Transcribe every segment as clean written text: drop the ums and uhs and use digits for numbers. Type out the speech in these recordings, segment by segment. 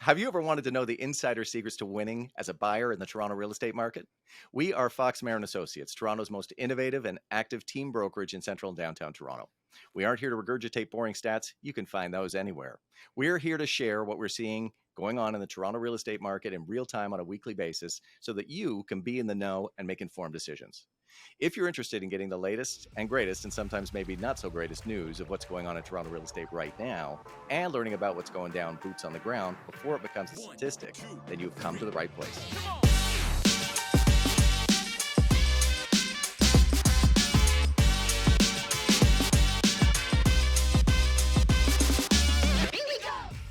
Have you ever wanted to know the insider secrets to winning as a buyer in the Toronto real estate market? We are Marin Associates, Toronto's most innovative and active team brokerage in central and downtown Toronto. We aren't here to regurgitate boring stats. You can find those anywhere. We're here to share what we're seeing going on in the Toronto real estate market in real time on a weekly basis so that you can be in the know and make informed decisions. If you're interested in getting the latest and greatest, and sometimes maybe not so greatest news of what's going on in Toronto real estate right now, and learning about what's going down boots on the ground before it becomes a statistic, then you've come to the right place.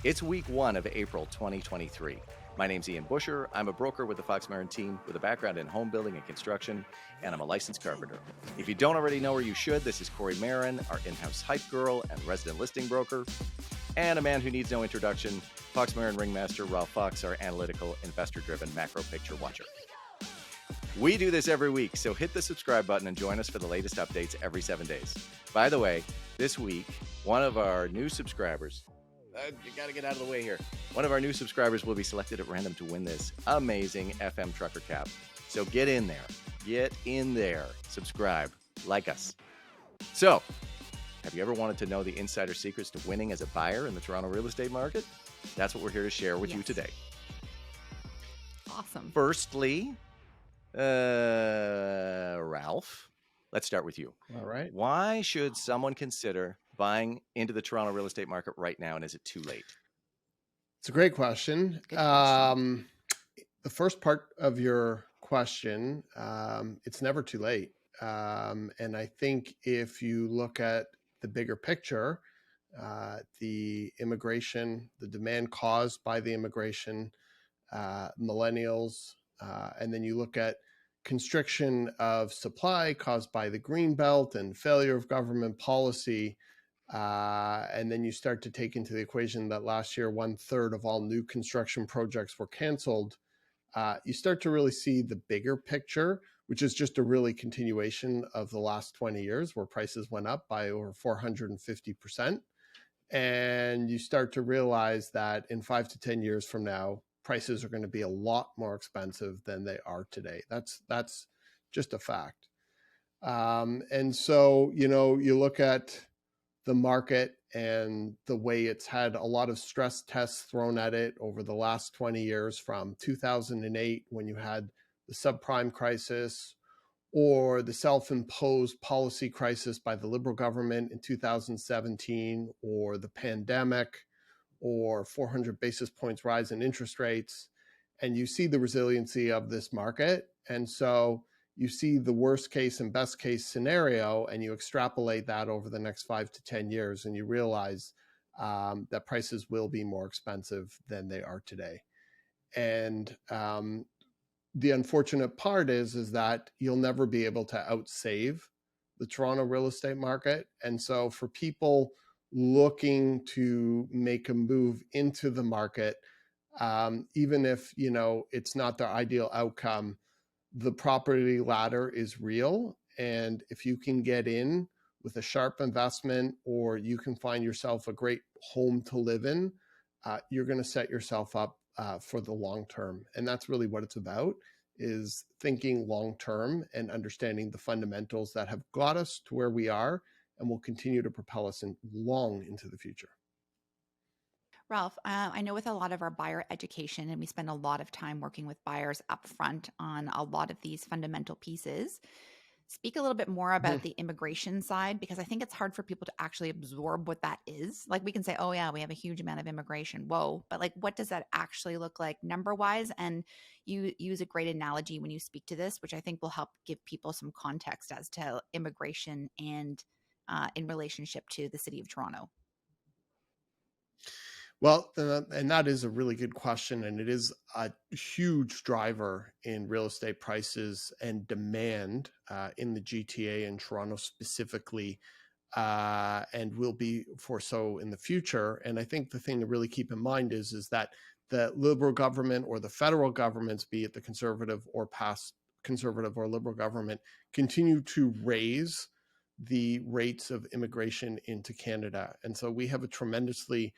It's week 1 of April 2023. My name's Ian Busher. I'm a broker with the Marin team with a background in home building and construction, and I'm a licensed carpenter. If you don't already know her, you should. This is Kori Marin, our in-house hype girl and resident listing broker, and a man who needs no introduction, Marin ringmaster Ralph Fox, our analytical, investor-driven macro picture watcher. We do this every week, so hit the subscribe button and join us for the latest updates every 7 days. By the way, this week, one of our new subscribers, you got to get out of the way here. One of our new subscribers will be selected at random to win this amazing FM trucker cap. So get in there, subscribe, like us. So, have you ever wanted to know the insider secrets to winning as a buyer in the Toronto real estate market? That's what we're here to share with you today. Awesome. Firstly, Ralph, let's start with you. All right. Why should someone consider buying into the Toronto real estate market right now, and is it too late? It's a great question. The first part of your question, it's never too late. And I think if you look at the bigger picture, the immigration, the demand caused by the immigration, millennials, and then you look at constriction of supply caused by the green belt and failure of government policy. And then you start to take into the equation that last year, 1/3 of all new construction projects were canceled. You start to really see the bigger picture, which is just a really continuation of the last 20 years where prices went up by over 450%. And you start to realize that in 5 to 10 years from now, prices are going to be a lot more expensive than they are today. That's just a fact. And so, you look at the market and the way it's had a lot of stress tests thrown at it over the last 20 years, from 2008 when you had the subprime crisis, or the self-imposed policy crisis by the Liberal government in 2017, or the pandemic, or 400 basis points rise in interest rates. And you see the resiliency of this market. And so you see the worst case and best case scenario, and you extrapolate that over the next 5 to 10 years, and you realize that prices will be more expensive than they are today. And the unfortunate part is that you'll never be able to outsave the Toronto real estate market. And so for people looking to make a move into the market, even if it's not their ideal outcome, the property ladder is real. And if you can get in with a sharp investment, or you can find yourself a great home to live in, you're going to set yourself up for the long term. And that's really what it's about, is thinking long term and understanding the fundamentals that have got us to where we are and will continue to propel us long into the future. Ralph, I know with a lot of our buyer education, and we spend a lot of time working with buyers up front on a lot of these fundamental pieces. Speak a little bit more about the immigration side, because I think it's hard for people to actually absorb what that is. Like, we can say, oh yeah, we have a huge amount of immigration. Whoa. But like, what does that actually look like number wise? And you use a great analogy when you speak to this, which I think will help give people some context as to immigration and in relationship to the city of Toronto. Well, and that is a really good question. And it is a huge driver in real estate prices and demand in the GTA and Toronto specifically, and will be for so in the future. And I think the thing to really keep in mind is that the Liberal government, or the federal governments, be it the Conservative or past Conservative or Liberal government, continue to raise the rates of immigration into Canada. And so we have a tremendously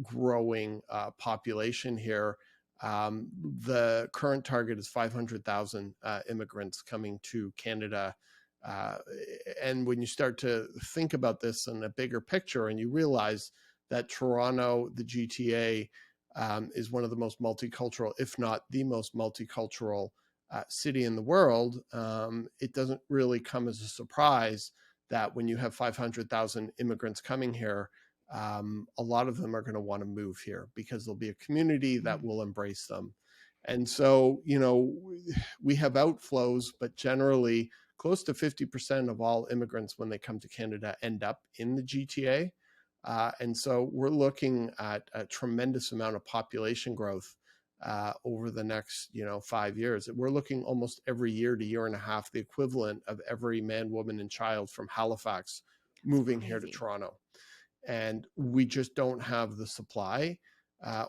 growing population here. The current target is 500,000 immigrants coming to Canada. And when you start to think about this in a bigger picture and you realize that Toronto, the GTA, is one of the most multicultural, if not the most multicultural city in the world, it doesn't really come as a surprise that when you have 500,000 immigrants coming here, a lot of them are going to want to move here because there'll be a community that will embrace them. And so, we have outflows, but generally close to 50% of all immigrants when they come to Canada end up in the GTA. And so we're looking at a tremendous amount of population growth over the next 5 years. We're looking almost every year to year and a half, the equivalent of every man, woman, and child from Halifax moving here to Toronto. And we just don't have the supply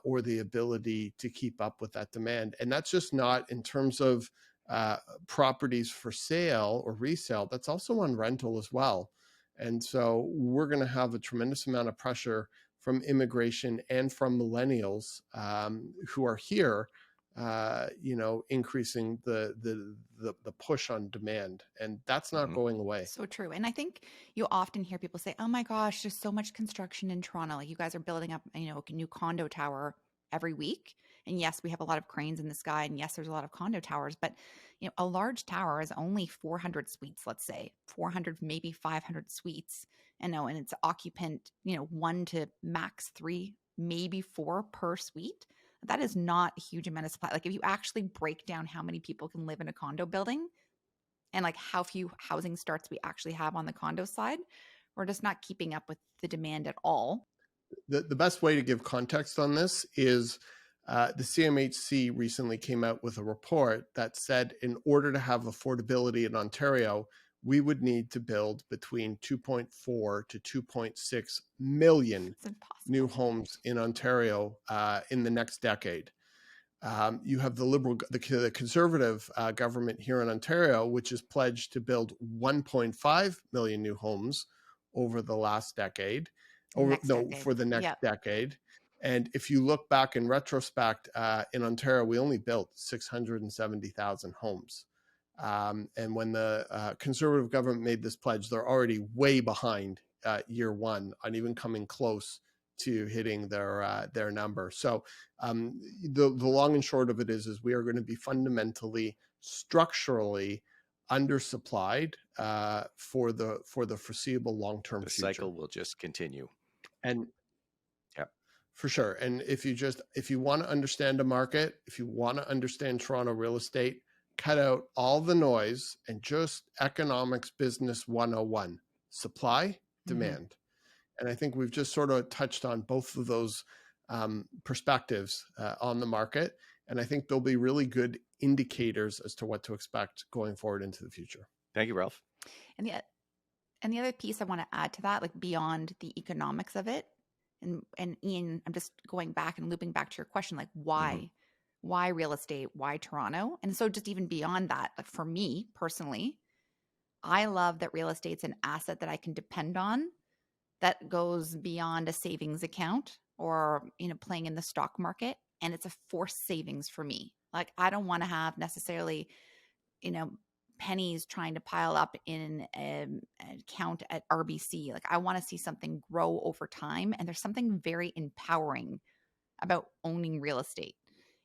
or the ability to keep up with that demand. And that's just not in terms of properties for sale or resale. That's also on rental as well. And so we're going to have a tremendous amount of pressure from immigration and from millennials who are here, increasing the push on demand, and that's not going away. So true. And I think you often hear people say, "Oh my gosh, there's so much construction in Toronto. Like you guys are building up, a new condo tower every week." And yes, we have a lot of cranes in the sky, and yes, there's a lot of condo towers, but a large tower is only 400 suites, let's say 400, maybe 500 suites, and it's occupant, 1 to max 3, maybe 4 per suite. That is not a huge amount of supply. Like if you actually break down how many people can live in a condo building and like how few housing starts we actually have on the condo side, we're just not keeping up with the demand at all. The best way to give context on this is the CMHC recently came out with a report that said in order to have affordability in Ontario, we would need to build between 2.4 to 2.6 million new homes in Ontario in the next decade. You have the Conservative government here in Ontario, which is pledged to build 1.5 million new homes over the last decade. For the next decade. And if you look back in retrospect, in Ontario, we only built 670,000 homes. And when the Conservative government made this pledge, they're already way behind year one on even coming close to hitting their number. So the long and short of it is we are going to be fundamentally, structurally undersupplied for the foreseeable long-term future. The cycle will just continue. And for sure. And if you want to understand a market, if you want to understand Toronto real estate, cut out all the noise and just economics business 101, supply, demand. And I think we've just sort of touched on both of those perspectives on the market. And I think they'll be really good indicators as to what to expect going forward into the future. Thank you, Ralph. And the other piece I want to add to that, like beyond the economics of it, and Ian, I'm just going back and looping back to your question, like why real estate, why Toronto? And so just even beyond that, like for me personally, I love that real estate's an asset that I can depend on that goes beyond a savings account or, playing in the stock market. And it's a forced savings for me. Like I don't want to have necessarily, pennies trying to pile up in an account at RBC. Like I want to see something grow over time. And there's something very empowering about owning real estate.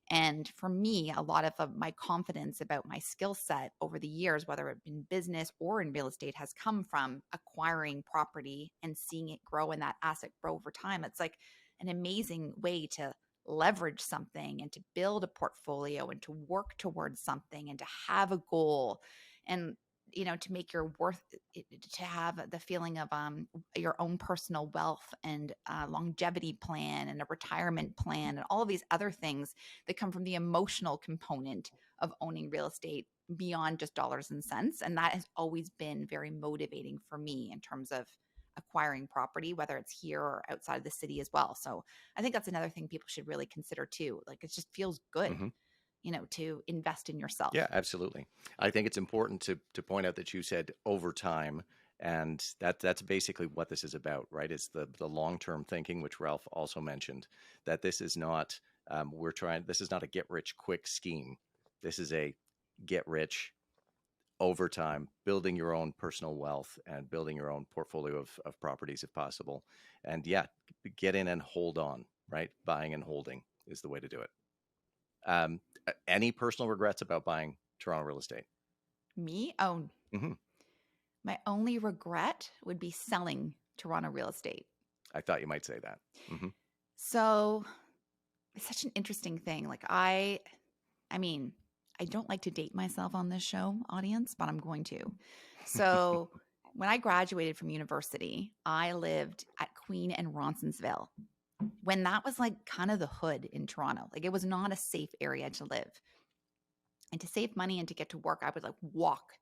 And for me, a lot of my confidence about my skill set over the years, whether it in business or in real estate, has come from acquiring property and seeing it grow and that asset grow over time. It's like an amazing way to leverage something and to build a portfolio and to work towards something and to have a goal and to make your worth, to have the feeling of your own personal wealth and longevity plan and a retirement plan and all of these other things that come from the emotional component of owning real estate beyond just dollars and cents. And that has always been very motivating for me in terms of acquiring property, whether it's here or outside of the city as well. So I think that's another thing people should really consider too. Like it just feels good. To invest in yourself. Yeah, absolutely. I think it's important to point out that you said over time, And that's basically what this is about, right? It's the long-term thinking, which Ralph also mentioned, that this is not, this is not a get rich quick scheme. This is a get rich over time, building your own personal wealth and building your own portfolio of properties if possible. And yeah, get in and hold on, right? Buying and holding is the way to do it. Any personal regrets about buying Toronto real estate? Me? Oh, Mm-hmm. my only regret would be selling Toronto real estate. I thought you might say that. Mm-hmm. So it's such an interesting thing. Like I mean, I don't like to date myself on this show, audience, but I'm going to. So when I graduated from university, I lived at Queen and Ronsonsville, when that was like kind of the hood in Toronto. Like it was not a safe area to live. And to save money and to get to work, I would like walk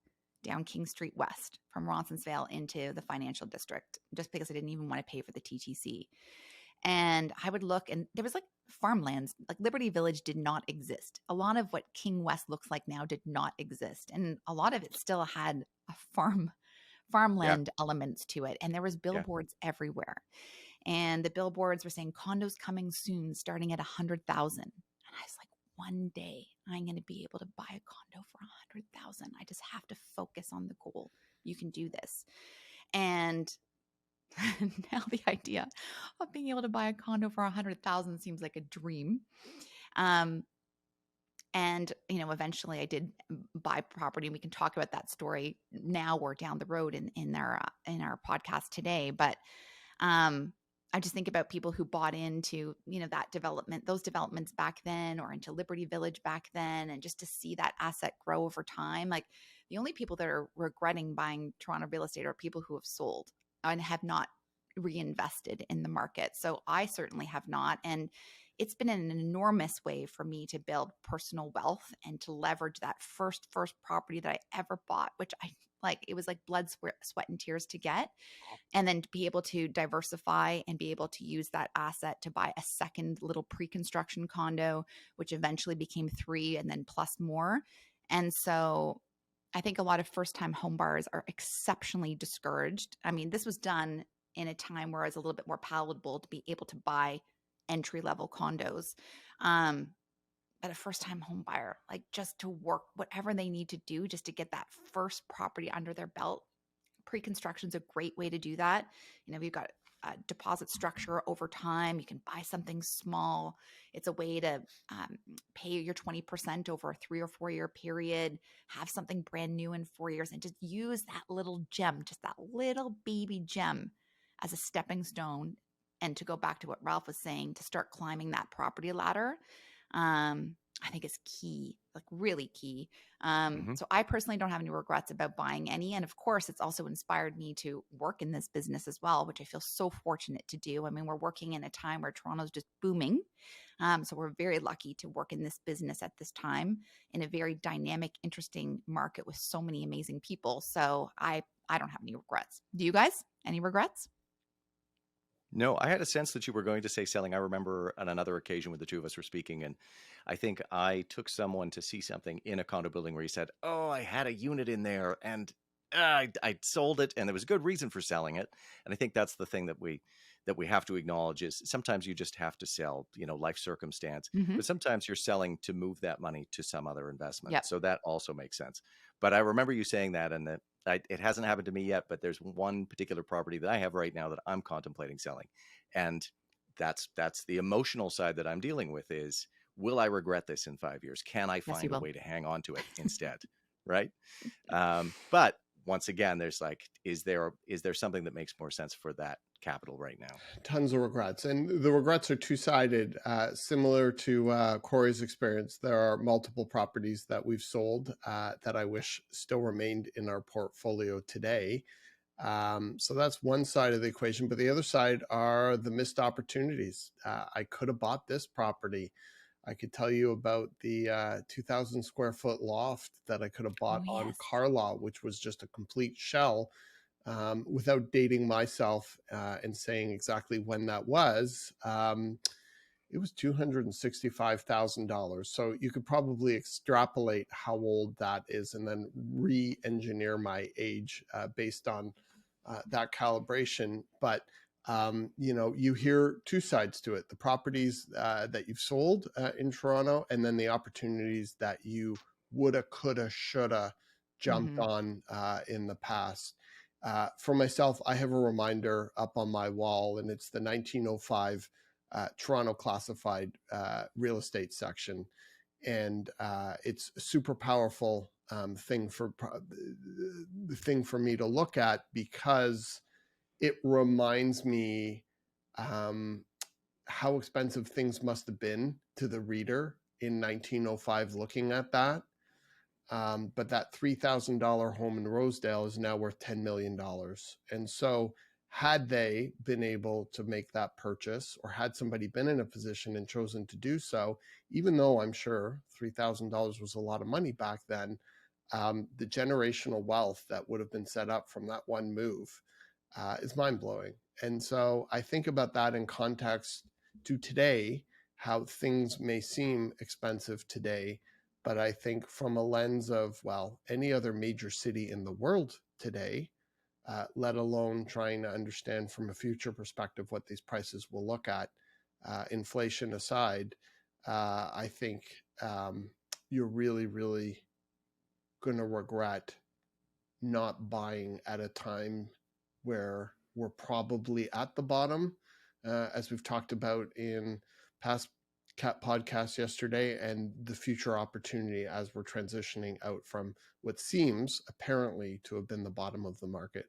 down King Street West from Ronsonsville into the financial district just because I didn't even want to pay for the TTC. And I would look, and there was like farmlands, like Liberty Village did not exist. A lot of what King West looks like now did not exist. And a lot of it still had a farmland elements to it. And there was billboards everywhere. And the billboards were saying condos coming soon, starting at 100,000. And I was like, one day I'm going to be able to buy a condo for 100,000. I just have to focus on the goal. You can do this. And now the idea of being able to buy a condo for 100,000 seems like a dream. And, you know, eventually I did buy property, and we can talk about that story now or down the road in our podcast today. But I just think about people who bought into, you know, that development, those developments back then, or into Liberty Village back then, and just to see that asset grow over time. Like the only people that are regretting buying Toronto real estate are people who have sold and have not reinvested in the market. So I certainly have not. And it's been an enormous way for me to build personal wealth and to leverage that first property that I ever bought, which I like, it was like blood, sweat, and tears to get. And then to be able to diversify and be able to use that asset to buy a second little pre-construction condo, which eventually became 3 and then plus more. And so I think a lot of first-time home buyers are exceptionally discouraged. I mean, this was done in a time where it was a little bit more palatable to be able to buy entry-level condos. But a first-time home buyer, like just to work whatever they need to do just to get that first property under their belt. Pre-construction is a great way to do that. You know, you've got a deposit structure over time. You can buy something small. It's a way to pay your 20% over a 3 or 4 year period, have something brand new in 4 years, and just use that little gem, just that little baby gem as a stepping stone. And to go back to what Ralph was saying, to start climbing that property ladder, I think is key, like really key. So I personally don't have any regrets about buying any. And of course, it's also inspired me to work in this business as well, which I feel so fortunate to do. I mean, we're working in a time where Toronto's just booming. So we're very lucky to work in this business at this time in a very dynamic, interesting market with so many amazing people. So I don't have any regrets. Do you guys? Any regrets? No, I had a sense that you were going to say selling. I remember on another occasion when the two of us were speaking, and I think I took someone to see something in a condo building where he said, "Oh, I had a unit in there and I sold it, and there was a good reason for selling it." And I think that's the thing that we have to acknowledge is sometimes you just have to sell, you know, life circumstance, but sometimes you're selling to move that money to some other investment. Yep. So that also makes sense. But I remember you saying that, and that it hasn't happened to me yet, but there's one particular property that I have right now that I'm contemplating selling. And that's the emotional side that I'm dealing with is, will I regret this in 5 years? Can I find a way to hang on to it instead? Right. But once again, there's like, is there something that makes more sense for that capital right now? Tons of regrets. And the regrets are two-sided. Similar to Kori's experience, there are multiple properties that we've sold that I wish still remained in our portfolio today. So that's one side of the equation. But the other side are the missed opportunities. I could have bought this property. I could tell you about the 2,000 square foot loft that I could have bought on Carlaw, which was just a complete shell. Without dating myself and saying exactly when that was, it was $265,000. So you could probably extrapolate how old that is and then re-engineer my age based on that calibration. But you hear two sides to it: the properties that you've sold in Toronto, and then the opportunities that you woulda, coulda, shoulda jumped on in the past. For myself, I have a reminder up on my wall, and it's the 1905 Toronto Classified real estate section. And it's a super powerful thing for me to look at, because it reminds me how expensive things must have been to the reader in 1905 looking at that. But that $3,000 home in Rosedale is now worth $10 million. And so had they been able to make that purchase, or had somebody been in a position and chosen to do so, even though I'm sure $3,000 was a lot of money back then, the generational wealth that would have been set up from that one move is mind-blowing. And so I think about that in context to today, how things may seem expensive today. But I think from a lens of, well, any other major city in the world today, let alone trying to understand from a future perspective what these prices will look at, inflation aside, I think you're really, really going to regret not buying at a time where we're probably at the bottom, as we've talked about in past podcast yesterday, and the future opportunity as we're transitioning out from what seems apparently to have been the bottom of the market.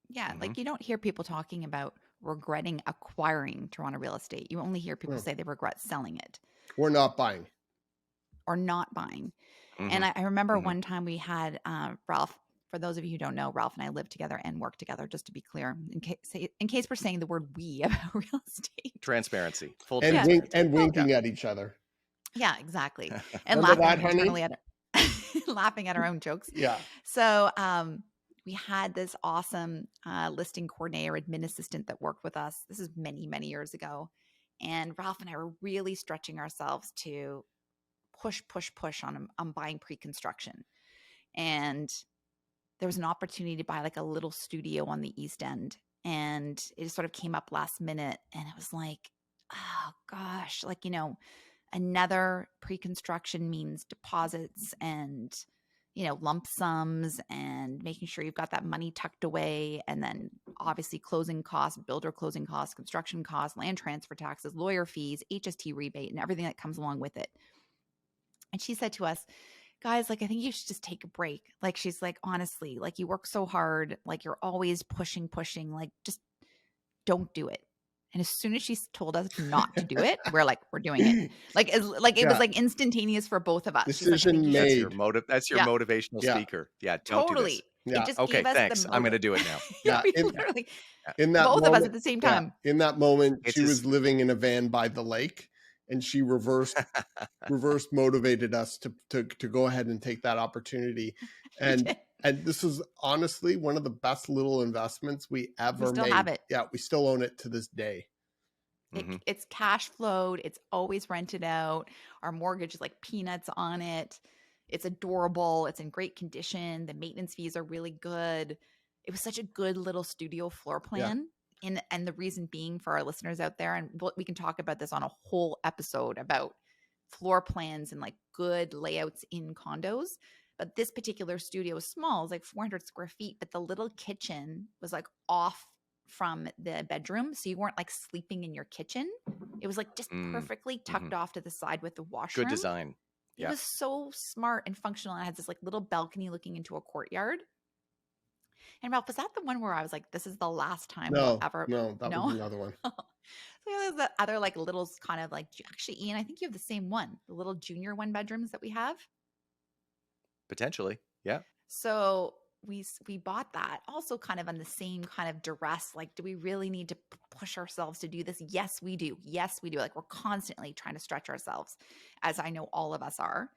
Yeah, like you don't hear people talking about regretting acquiring Toronto real estate. You only hear people say they regret selling it. Or not buying. And I remember one time we had Ralph. For those of you who don't know, Ralph and I live together and work together, just to be clear, in case we're saying the word we about real estate. Transparency. Full and transparency. Winking at each other. Yeah, exactly. And Remember laughing that, internally at laughing at our own jokes. Yeah. So we had this awesome listing coordinator, admin assistant that worked with us. This is many, many years ago. And Ralph and I were really stretching ourselves to push on buying pre-construction. And there was an opportunity to buy like a little studio on the East End. And it sort of came up last minute. And it was like, oh gosh, like, another pre-construction means deposits and, lump sums and making sure you've got that money tucked away. And then obviously closing costs, builder closing costs, construction costs, land transfer taxes, lawyer fees, HST rebate, and everything that comes along with it. And she said to us, guys, like, I think you should just take a break. Like, she's like, honestly, like, you work so hard, like, you're always pushing, like, just don't do it. And as soon as she told us not to do it, we're doing it. It was like instantaneous for both of us. Decision made. That's your motivational speaker. Yeah, don't do this. Yeah. It just gave us thanks. I'm going to do it now. Literally, in that both moment, of us at the same time. In that moment, she was living in a van by the lake, and she reverse motivated us to go ahead and take that opportunity. And this is honestly one of the best little investments we ever made. Have it. Yeah, we still own it to this day. It's cash flowed. It's always rented out. Our mortgage is like peanuts on it. It's adorable. It's in great condition. The maintenance fees are really good. It was such a good little studio floor plan. Yeah. And the reason being, for our listeners out there, and we can talk about this on a whole episode about floor plans and like good layouts in condos. But this particular studio is small. It's like 400 square feet, but the little kitchen was like off from the bedroom. So you weren't like sleeping in your kitchen. It was like just perfectly tucked off to the side with the washroom. Good design. It was so smart and functional. It had this like little balcony looking into a courtyard. And Ralph, was that the one where I was like, this is the last time we'll ever? No, that was another one. So there's that other like little kind of like, actually, Ian, I think you have the same one, the little junior one bedrooms that we have. Potentially. Yeah. So we bought that also kind of on the same kind of duress. Like, do we really need to push ourselves to do this? Yes, we do. Like, we're constantly trying to stretch ourselves, as I know all of us are.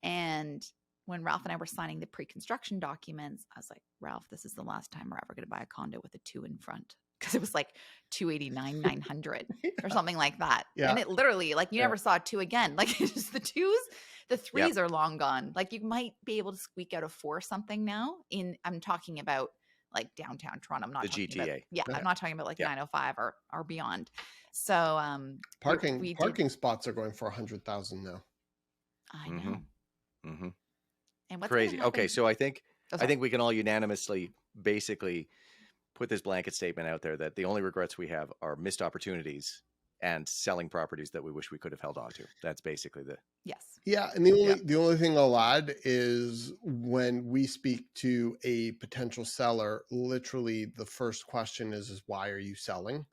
And when Ralph and I were signing the pre-construction documents, I was like, Ralph, this is the last time we're ever going to buy a condo with a 2 in front. Because it was like 289,900 or something like that. Yeah. And it literally, like, you never saw a 2 again. Like, it's just the 2s, the 3s are long gone. Like, you might be able to squeak out a 4 something now. I'm talking about like downtown Toronto. I'm not The talking about, GTA. yeah, Yeah. I'm not talking about like Yeah. 905 or beyond. So we did. Parking spots are going for 100,000 now. I Mhm. know. Mm-hmm. And what's Crazy. going to happen? Okay, so I think Oh, I sorry. think we can all unanimously basically put this blanket statement out there that the only regrets we have are missed opportunities and selling properties that we wish we could have held on to. That's basically the Yes. Yeah, and the only thing I'll add is when we speak to a potential seller, literally the first question is why are you selling?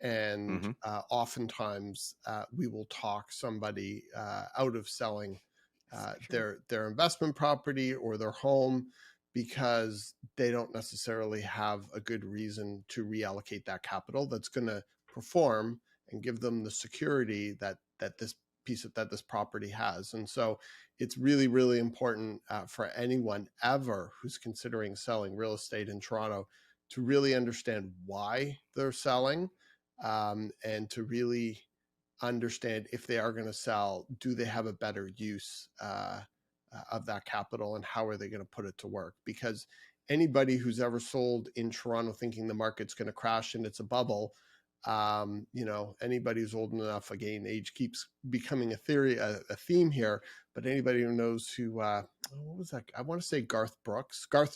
And Mhm. Oftentimes we will talk somebody out of selling So true. their investment property or their home because they don't necessarily have a good reason to reallocate that capital that's going to perform and give them the security that this property has. And so it's really, really important for anyone ever who's considering selling real estate in Toronto to really understand why they're selling, and to really understand if they are going to sell, do they have a better use of that capital, and how are they going to put it to work? Because anybody who's ever sold in Toronto thinking the market's going to crash and it's a bubble, anybody who's old enough, again, age keeps becoming a theme here, but anybody who knows who, what was that? I want to say Garth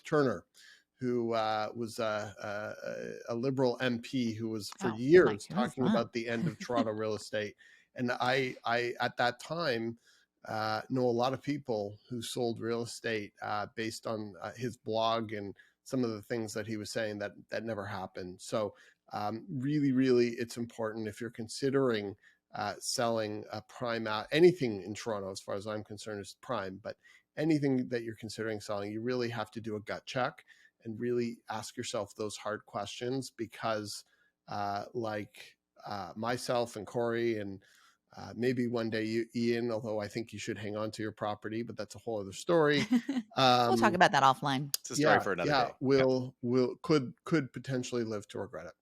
Turner, who was a Liberal MP who was for years talking about the end of Toronto real estate. And I at that time know a lot of people who sold real estate based on his blog and some of the things that he was saying that never happened. So really, really, it's important if you're considering selling a prime anything in Toronto, as far as I'm concerned, is prime, but anything that you're considering selling, you really have to do a gut check and really ask yourself those hard questions, because myself and Kori and maybe one day you, Ian, although I think you should hang on to your property, but that's a whole other story. We'll talk about that offline. It's a story for another day. Could potentially live to regret it.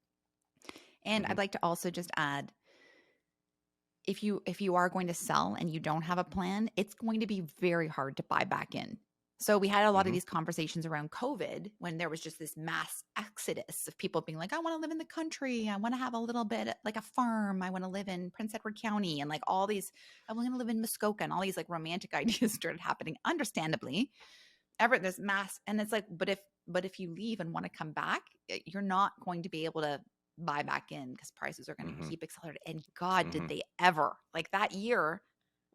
And I'd like to also just add, if you are going to sell and you don't have a plan, it's going to be very hard to buy back in. So we had a lot of these conversations around COVID when there was just this mass exodus of people being like, I want to live in the country. I want to have a little bit like a farm. I want to live in Prince Edward County, and like all these, I want to live in Muskoka, and all these like romantic ideas started happening, understandably. This mass, and it's like, but if you leave and want to come back, you're not going to be able to buy back in because prices are going to keep accelerating. And God, did they ever. Like that year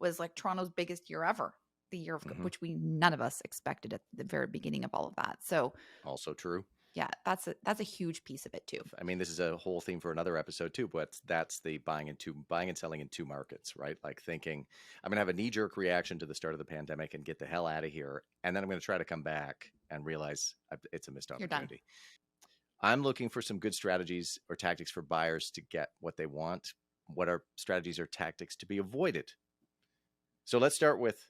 was like Toronto's biggest year ever. The year of which none of us expected at the very beginning of all of that. So also true. Yeah, that's a huge piece of it too. I mean, this is a whole theme for another episode too, but that's the buying and selling in two markets, right? Like thinking I'm going to have a knee-jerk reaction to the start of the pandemic and get the hell out of here, and then I'm going to try to come back and realize it's a missed opportunity. I'm looking for some good strategies or tactics for buyers to get what they want. What are strategies or tactics to be avoided? So let's start with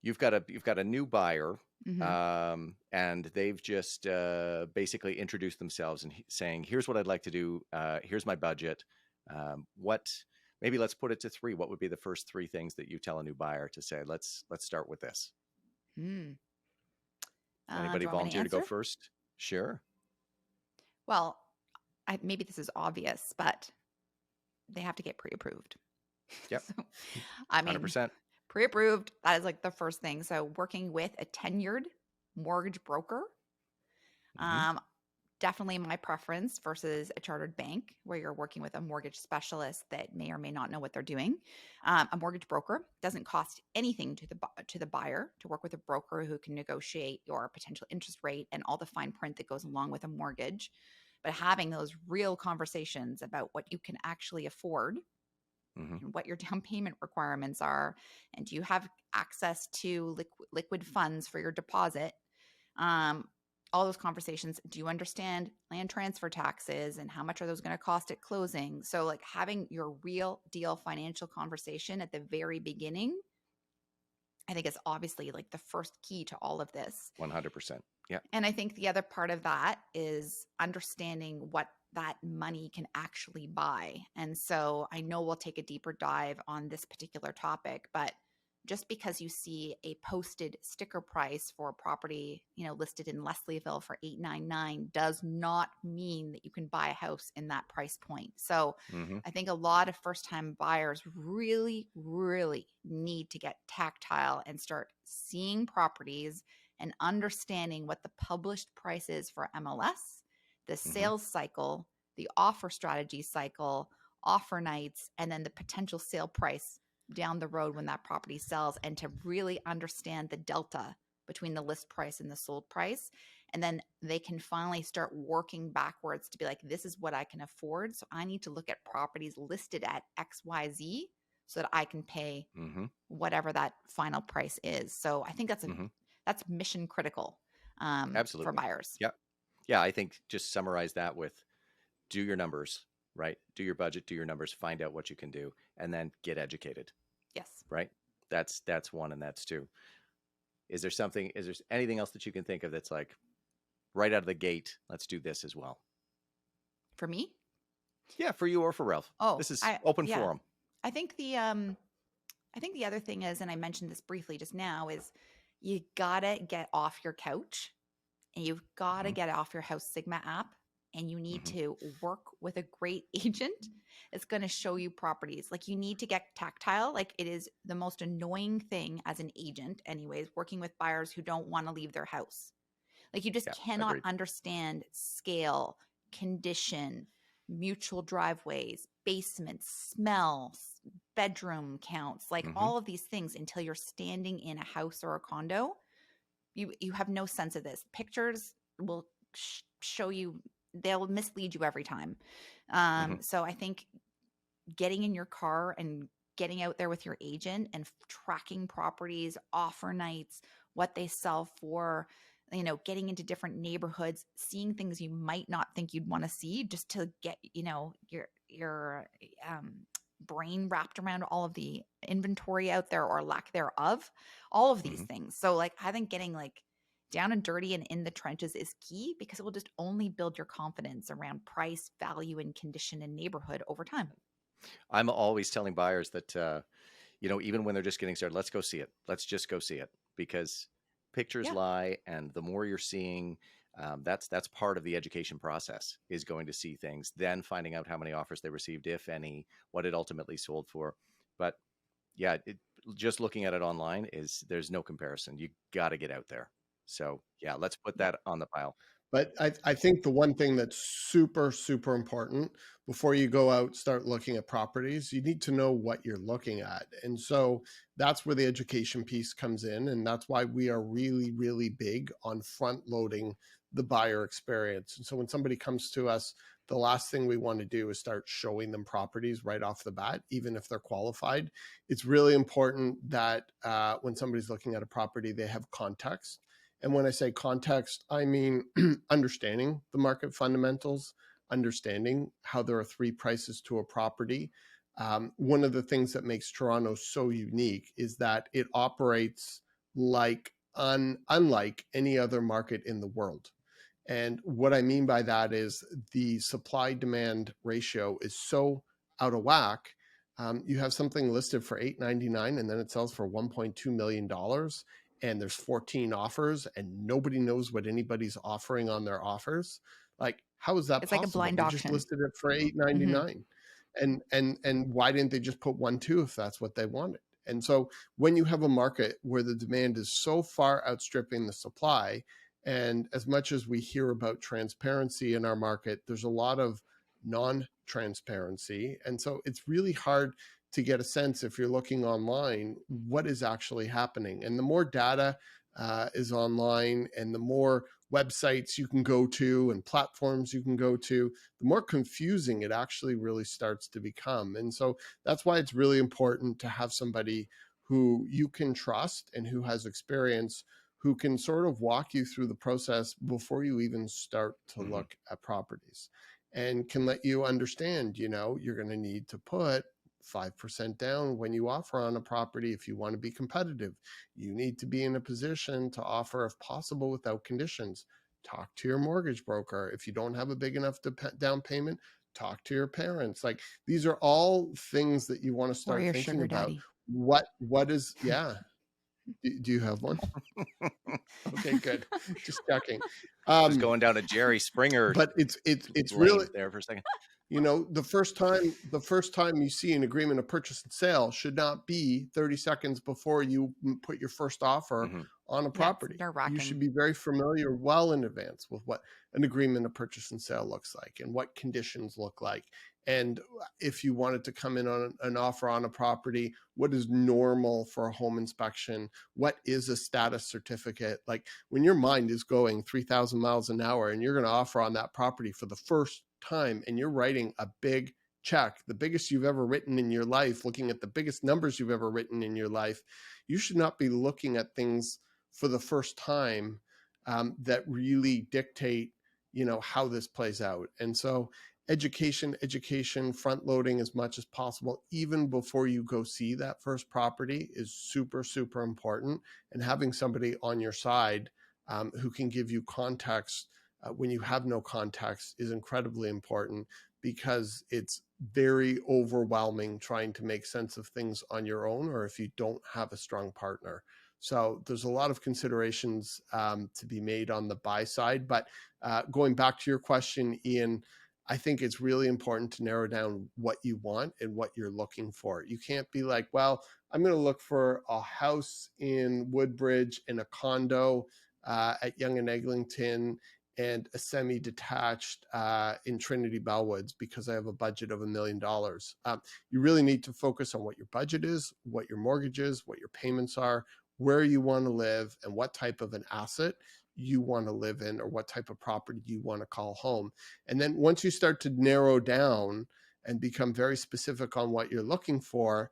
you've got a new buyer, and they've just basically introduced themselves and saying, here's what I'd like to do. Here's my budget. Maybe let's put it to 3. What would be the first 3 things that you tell a new buyer to say, let's start with this? Anybody volunteer to go first? Sure. Well, maybe this is obvious, but they have to get pre-approved. Yep. So, I mean, 100%. Pre-approved, that is like the first thing. So working with a tenured mortgage broker, definitely my preference versus a chartered bank where you're working with a mortgage specialist that may or may not know what they're doing. A mortgage broker doesn't cost anything to the buyer to work with a broker who can negotiate your potential interest rate and all the fine print that goes along with a mortgage. But having those real conversations about what you can actually afford, and what your down payment requirements are, and do you have access to liquid funds for your deposit? All those conversations. Do you understand land transfer taxes and how much are those going to cost at closing? So like having your real deal financial conversation at the very beginning, I think is obviously like the first key to all of this. 100%. Yeah. And I think the other part of that is understanding what that money can actually buy. And so I know we'll take a deeper dive on this particular topic, but just because you see a posted sticker price for a property, listed in Leslieville for $899 does not mean that you can buy a house in that price point. So Mm-hmm. I think a lot of first-time buyers really, really need to get tactile and start seeing properties and understanding what the published price is for MLS, the sales cycle, the offer strategy cycle, offer nights, and then the potential sale price down the road when that property sells, and to really understand the delta between the list price and the sold price. And then they can finally start working backwards to be like, this is what I can afford. So I need to look at properties listed at XYZ so that I can pay whatever that final price is. So I think that's mission critical Absolutely. for buyers. Yeah. Yeah. I think just summarize that with do your numbers, right? Do your budget, do your numbers, find out what you can do, and then get educated. Yes. Right. That's one, and that's two. Is there anything else that you can think of that's like right out of the gate, let's do this as well? For me? Yeah, for you or for Ralph. Oh, this is open forum. I think the other thing is, and I mentioned this briefly just now, is you gotta get off your couch and you've gotta get off your House Sigma app, and you need to work with a great agent that's going to show you properties. Like, you need to get tactile. Like, it is the most annoying thing as an agent anyways, working with buyers who don't want to leave their house. Like, you just cannot understand scale, condition, mutual driveways, basements, smells, bedroom counts, like all of these things until you're standing in a house or a condo. You have no sense of this. Pictures will show you, they'll mislead you every time. So I think getting in your car and getting out there with your agent and tracking properties, offer nights, what they sell for, getting into different neighborhoods, seeing things you might not think you'd want to see, just to get, your brain wrapped around all of the inventory out there or lack thereof, all of these things. So like, I think getting like down and dirty and in the trenches is key, because it will just only build your confidence around price, value, and condition and neighborhood over time. I'm always telling buyers that, even when they're just getting started, let's go see it. Let's just go see it, because pictures lie. And the more you're seeing, that's part of the education process, is going to see things, then finding out how many offers they received, if any, what it ultimately sold for. But yeah, just looking at it online there's no comparison. You got to get out there. So yeah, let's put that on the pile. But I think the one thing that's super, super important before you go out, start looking at properties, you need to know what you're looking at. And so that's where the education piece comes in. And that's why we are really, really big on front loading the buyer experience. And so when somebody comes to us, the last thing we want to do is start showing them properties right off the bat, even if they're qualified. It's really important that when somebody's looking at a property, they have context. And when I say context, I mean understanding the market fundamentals, understanding how there are three prices to a property. One of the things that makes Toronto so unique is that it operates like unlike any other market in the world. And what I mean by that is the supply-demand ratio is so out of whack. You have something listed for $899 and then it sells for $1.2 million. And there's 14 offers and nobody knows what anybody's offering on their offers. Like, how is that it's possible? Like a blind they auction. Just listed it for $899. And why didn't they just put 1.2 if that's what they wanted? And so when you have a market where the demand is so far outstripping the supply, and as much as we hear about transparency in our market, there's a lot of non-transparency. And so it's really hard to get a sense, if you're looking online, what is actually happening. And the more data is online and the more websites you can go to and platforms you can go to, the more confusing it actually really starts to become. And so that's why it's really important to have somebody who you can trust and who has experience, who can sort of walk you through the process before you even start to look at properties, and can let you understand, you're going to need to put 5% down when you offer on a property. If you want to be competitive, you need to be in a position to offer, if possible, without conditions. Talk to your mortgage broker. If you don't have a big enough down payment, talk to your parents. Like, these are all things that you want to start thinking about what is, yeah. Do you have one? Okay, good. Just checking. Just going down a Jerry Springer But it's lane really, there for a second. the first time you see an agreement of purchase and sale should not be 30 seconds before you put your first offer on a property. You should be very familiar well in advance with what an agreement of purchase and sale looks like and what conditions look like. And if you wanted to come in on an offer on a property, what is normal for a home inspection? What is a status certificate? Like when your mind is going 3,000 miles an hour and you're going to offer on that property for the first time and you're writing a big check, the biggest you've ever written in your life, looking at the biggest numbers you've ever written in your life, you should not be looking at things for the first time that really dictate, how this plays out. And so education, front loading as much as possible, even before you go see that first property is super, super important. And having somebody on your side who can give you context when you have no context is incredibly important, because it's very overwhelming trying to make sense of things on your own, or if you don't have a strong partner. So there's a lot of considerations to be made on the buy side. But going back to your question, Ian, I think it's really important to narrow down what you want and what you're looking for. You can't be like, well, I'm going to look for a house in Woodbridge and a condo at Yonge and Eglinton and a semi-detached in Trinity Bellwoods because I have a budget of $1 million. You really need to focus on what your budget is, what your mortgage is, what your payments are, where you want to live, and what type of an asset you want to live in, or what type of property you want to call home. And then once you start to narrow down and become very specific on what you're looking for,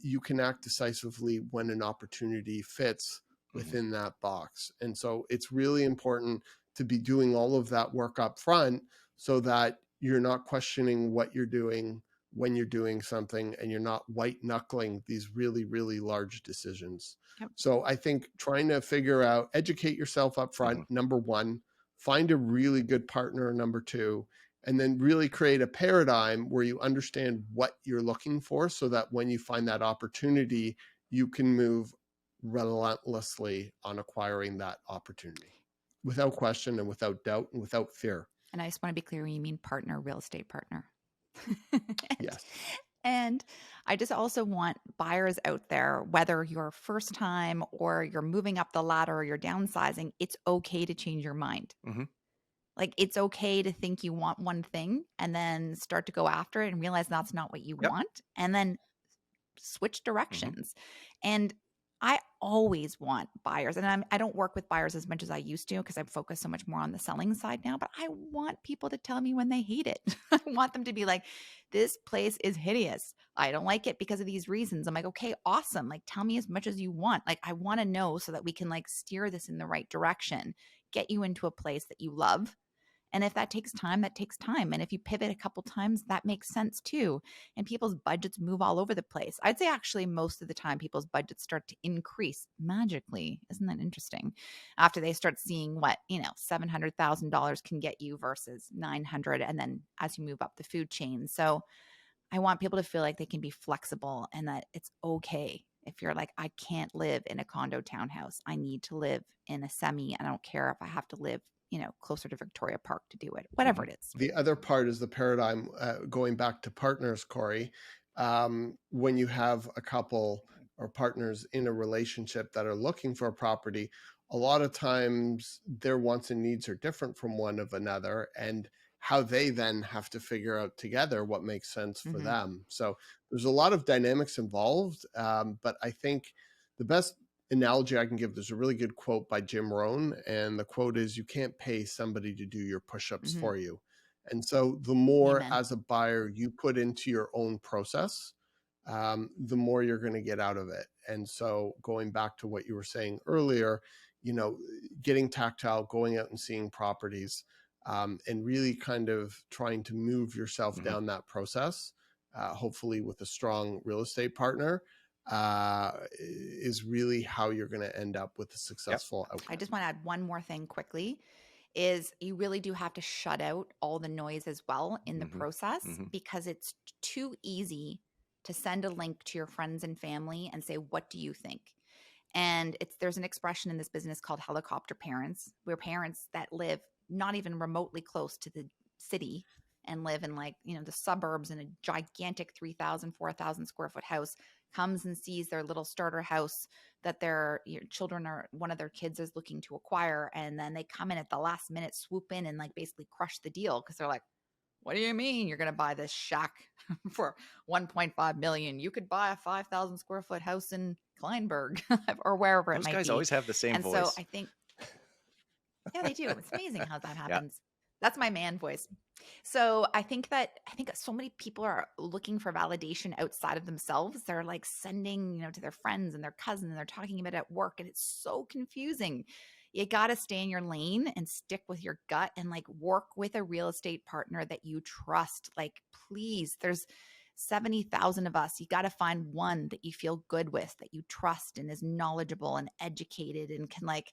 you can act decisively when an opportunity fits within that box. And so it's really important to be doing all of that work up front so that you're not questioning what you're doing when you're doing something, and you're not white knuckling these really, really large decisions. Yep. So I think trying to figure out, educate yourself up front, number one, find a really good partner, number two, and then really create a paradigm where you understand what you're looking for so that when you find that opportunity, you can move relentlessly on acquiring that opportunity without question and without doubt and without fear. And I just want to be clear, when you mean partner, real estate partner. Yes. And I just also want buyers out there, whether you're first time or you're moving up the ladder or you're downsizing, it's okay to change your mind. Like it's okay to think you want one thing and then start to go after it and realize that's not what you want, and then switch directions. And I always want buyers, and I don't work with buyers as much as I used to because I'm focused so much more on the selling side now, but I want people to tell me when they hate it. I want them to be like, this place is hideous. I don't like it because of these reasons. I'm like, okay, awesome. Like, tell me as much as you want. Like, I want to know so that we can like steer this in the right direction, get you into a place that you love. And if that takes time, that takes time. And if you pivot a couple times, that makes sense too. And people's budgets move all over the place. I'd say actually most of the time people's budgets start to increase magically. Isn't that interesting? After they start seeing what, $700,000 can get you versus 900. And then as you move up the food chain. So I want people to feel like they can be flexible and that it's okay. If you're like, I can't live in a condo townhouse, I need to live in a semi. And I don't care if I have to live closer to Victoria Park to do it, whatever it is. The other part is the paradigm, going back to partners, Kori. When you have a couple or partners in a relationship that are looking for a property, a lot of times their wants and needs are different from one of another, and how they then have to figure out together what makes sense for them. So there's a lot of dynamics involved, but I think the best analogy I can give, there's a really good quote by Jim Rohn, and the quote is, you can't pay somebody to do your push-ups for you. And so the more as a buyer you put into your own process, the more you're going to get out of it. And so going back to what you were saying earlier, getting tactile, going out and seeing properties, and really kind of trying to move yourself down that process, hopefully with a strong real estate partner, is really how you're going to end up with a successful outcome. I just want to add one more thing quickly, is you really do have to shut out all the noise as well in the process, because it's too easy to send a link to your friends and family and say, what do you think? And there's an expression in this business called helicopter parents, where parents that live not even remotely close to the city and live in like, the suburbs in a gigantic 3,000, 4,000 square foot house comes and sees their little starter house that one of their kids is looking to acquire. And then they come in at the last minute, swoop in and like basically crush the deal. Cause they're like, what do you mean you're going to buy this shack for 1.5 million? You could buy a 5,000 square foot house in Kleinberg or wherever it might be. Those guys always have the same voice. And so I think, yeah, they do. It's amazing how that Yeah. happens. That's my man voice. So I think so many people are looking for validation outside of themselves. They're like sending, to their friends and their cousins, and they're talking about it at work, and it's so confusing. You got to stay in your lane and stick with your gut and like work with a real estate partner that you trust. Like, please, there's 70,000 of us. You got to find one that you feel good with, that you trust and is knowledgeable and educated and can like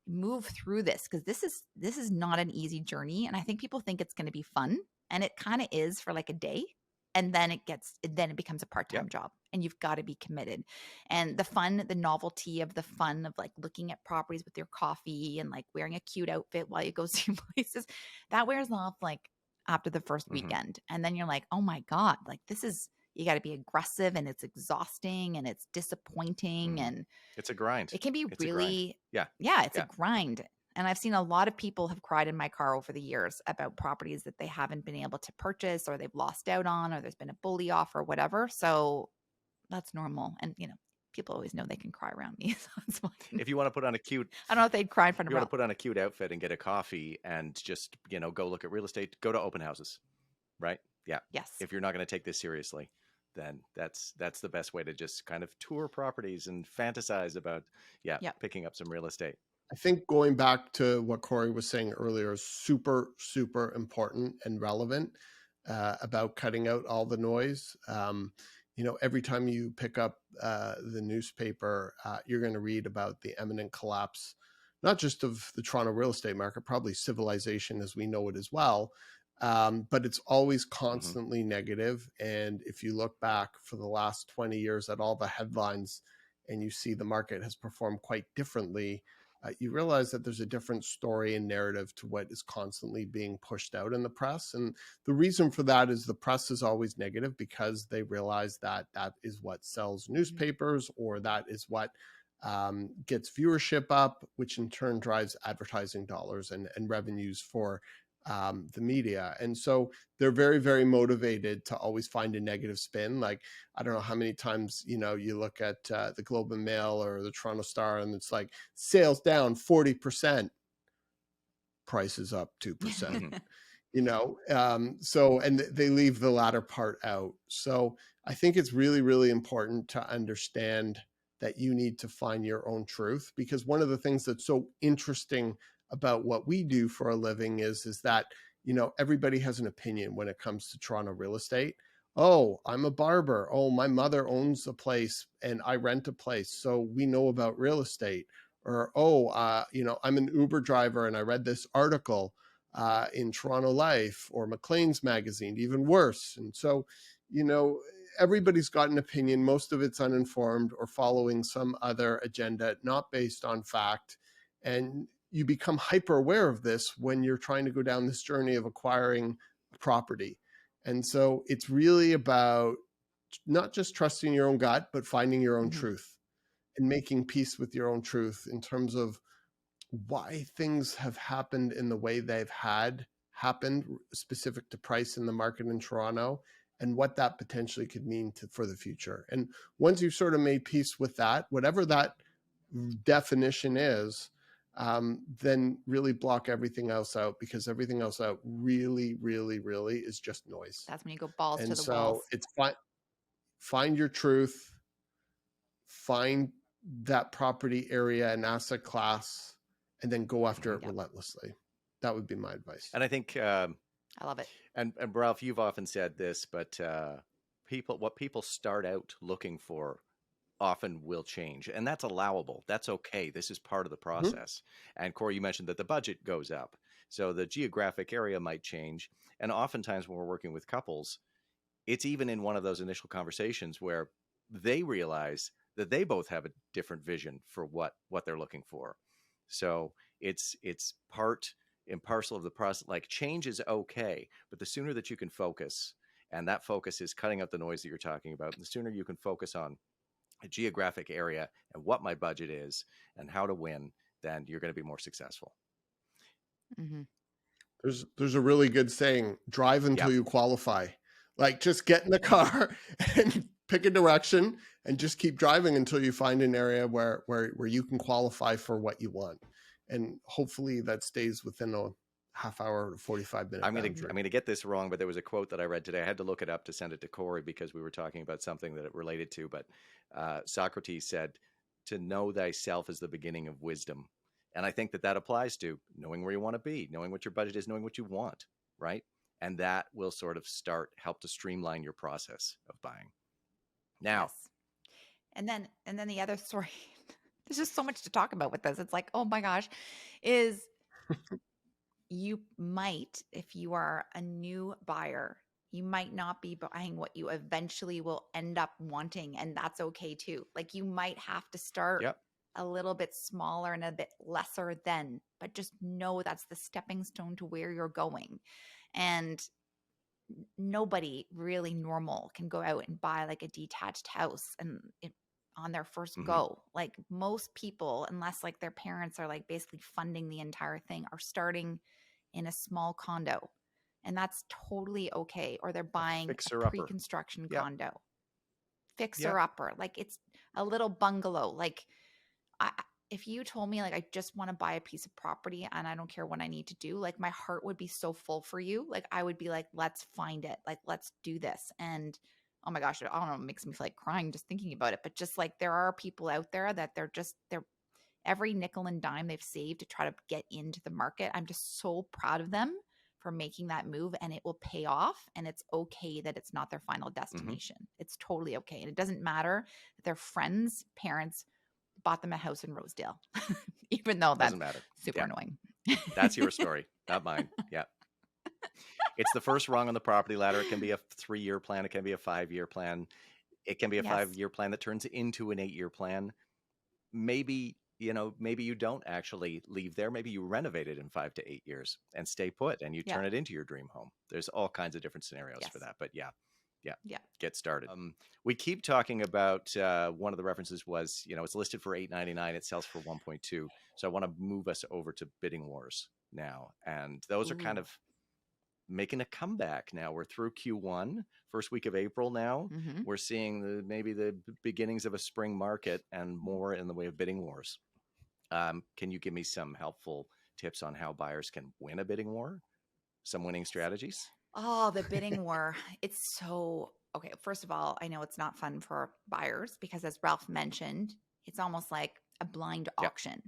move through this, because this is not an easy journey. And I think people think it's going to be fun, and it kind of is for like a day, and then it becomes a part-time job, and you've got to be committed. And the novelty of the fun of like looking at properties with your coffee and like wearing a cute outfit while you go see places, that wears off like after the first weekend. And then you're like, oh my God, like you got to be aggressive, and it's exhausting, and it's disappointing, and it's a grind. It can be It's really, a grind. And I've seen a lot of people have cried in my car over the years about properties that they haven't been able to purchase, or they've lost out on, or there's been a bully offer or whatever. So that's normal. And, people always know they can cry around me. So it's fine. If you want to put on a cute, I don't know if they'd cry in front of you want to put on a cute outfit and get a coffee and just, go look at real estate, go to open houses, right? Yeah. Yes. If you're not going to take this seriously, then that's the best way to just kind of tour properties and fantasize about, picking up some real estate. I think going back to what Kori was saying earlier is super, super important and relevant about cutting out all the noise. Every time you pick up the newspaper, you're going to read about the imminent collapse, not just of the Toronto real estate market, probably civilization as we know it as well. But it's always constantly negative. And if you look back for the last 20 years at all the headlines and you see the market has performed quite differently, you realize that there's a different story and narrative to what is constantly being pushed out in the press. And the reason for that is the press is always negative because they realize that that is what sells newspapers, or that is what gets viewership up, which in turn drives advertising dollars and revenues for the media. And so they're very, very motivated to always find a negative spin. Like, I don't know how many times, you look at the Globe and Mail or the Toronto Star, and it's like sales down 40%, prices up 2%, so, and they leave the latter part out. So I think it's really, really important to understand that you need to find your own truth, because one of the things that's so interesting about what we do for a living is that, everybody has an opinion when it comes to Toronto real estate. Oh, I'm a barber. Oh, my mother owns a place and I rent a place, so we know about real estate. Or, I'm an Uber driver and I read this article in Toronto Life or Maclean's magazine, even worse. And so, everybody's got an opinion. Most of it's uninformed or following some other agenda, not based on fact. And you become hyper aware of this when you're trying to go down this journey of acquiring property. And so it's really about not just trusting your own gut, but finding your own truth and making peace with your own truth in terms of why things have happened in the way they've happened specific to price in the market in Toronto, and what that potentially could mean for the future. And once you've sort of made peace with that, whatever that definition is, then really block everything else out, because everything else out really, really, really is just noise. That's when you go balls to the walls. And so it's find your truth, find that property area and asset class, and then go after it relentlessly. That would be my advice. And I think I love it. And Ralph, you've often said this, but what people start out looking for often will change, and that's allowable. That's okay. This is part of the process. And Kori, you mentioned that the budget goes up, so the geographic area might change. And oftentimes when we're working with couples, it's even in one of those initial conversations where they realize that they both have a different vision for what they're looking for. So it's part and parcel of the process. Like, change is okay, but the sooner that you can focus, and that focus is cutting out the noise that you're talking about, the sooner you can focus on a geographic area and what my budget is and how to win, then you're going to be more successful. Mm-hmm. There's a really good saying, drive until you qualify. Like, just get in the car and pick a direction and just keep driving until you find an area where you can qualify for what you want. And hopefully that stays within a half hour to 45-minute I'm going to get this wrong, but there was a quote that I read today. I had to look it up to send it to Kori because we were talking about something that it related to. But Socrates said, "To know thyself is the beginning of wisdom." And I think that applies to knowing where you want to be, knowing what your budget is, knowing what you want, right? And that will sort of help to streamline your process of buying. Now, yes. And then the other story, there's just so much to talk about with this. It's like, oh my gosh, is you might, if you are a new buyer, you might not be buying what you eventually will end up wanting. And that's okay too. Like, you might have to start a little bit smaller and a bit lesser than, but just know that's the stepping stone to where you're going. And nobody really normal can go out and buy like a detached house and on their first go. Like, most people, unless like their parents are like basically funding the entire thing, are starting in a small condo, and that's totally okay. Or they're buying a pre-construction condo, fixer upper, like it's a little bungalow. Like, if you told me like I just want to buy a piece of property and I don't care what I need to do, like my heart would be so full for you. Like, I would be like, let's find it. Like, let's do this. And oh my gosh, I don't know, it makes me feel like crying just thinking about it. But just like, there are people out there that they're every nickel and dime they've saved to try to get into the market. I'm just so proud of them for making that move, and it will pay off. And it's okay that it's not their final destination. It's totally okay. And it doesn't matter that their friends' parents bought them a house in Rosedale, even though that's super annoying. That's your story, not mine. Yeah. It's the first rung on the property ladder. It can be a 3-year plan. It can be a 5-year plan. It can be a 5-year plan that turns into an 8-year plan. Maybe you don't actually leave there. Maybe you renovate it in 5 to 8 years and stay put, and you turn it into your dream home. There's all kinds of different scenarios for that. But yeah, get started. We keep talking about one of the references was, it's listed for $899. It sells for 1.2. So I want to move us over to bidding wars now, and those are kind of making a comeback now. We're through Q1, first week of April now. We're seeing maybe the beginnings of a spring market and more in the way of bidding wars. Can you give me some helpful tips on how buyers can win a bidding war? Some winning strategies? Oh, the bidding war. It's so, okay. First of all, I know it's not fun for buyers because, as Ralph mentioned, it's almost like a blind auction.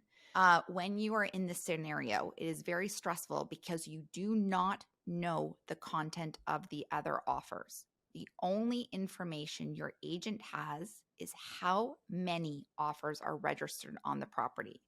When you are in this scenario, it is very stressful because you do not know the content of the other offers. The only information your agent has is how many offers are registered on the property.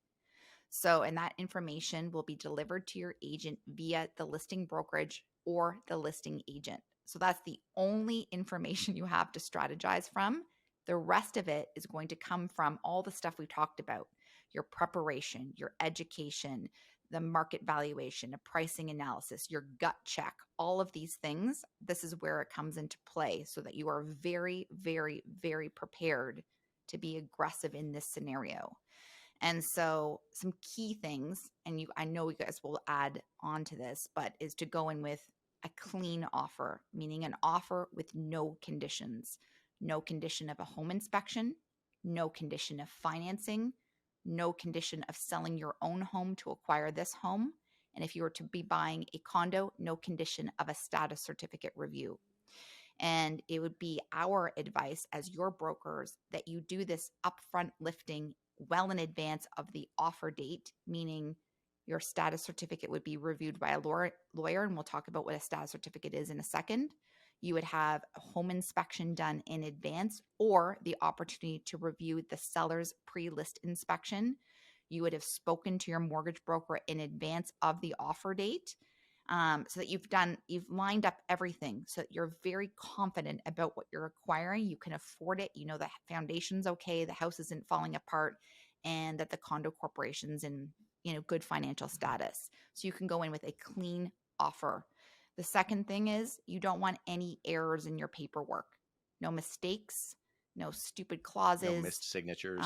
So, and that information will be delivered to your agent via the listing brokerage or the listing agent. So that's the only information you have to strategize from. The rest of it is going to come from all the stuff we talked about: your preparation, your education, the market valuation, a pricing analysis, your gut check, all of these things. This is where it comes into play so that you are very, very, very prepared to be aggressive in this scenario. And so some key things, and I know you guys will add on to this, but is to go in with a clean offer, meaning an offer with no conditions. No condition of a home inspection, no condition of financing, no condition of selling your own home to acquire this home. And if you were to be buying a condo, no condition of a status certificate review. And it would be our advice as your brokers that you do this upfront lifting well in advance of the offer date, meaning your status certificate would be reviewed by a lawyer, and we'll talk about what a status certificate is in a second. You would have a home inspection done in advance or the opportunity to review the seller's pre-list inspection. You would have spoken to your mortgage broker in advance of the offer date. so that you've lined up everything so that you're very confident about what you're acquiring. You can afford it. You know the foundation's okay, the house isn't falling apart, and that the condo corporation's in good financial status. So you can go in with a clean offer. The second thing is you don't want any errors in your paperwork. No mistakes, no stupid No clauses, missed signatures.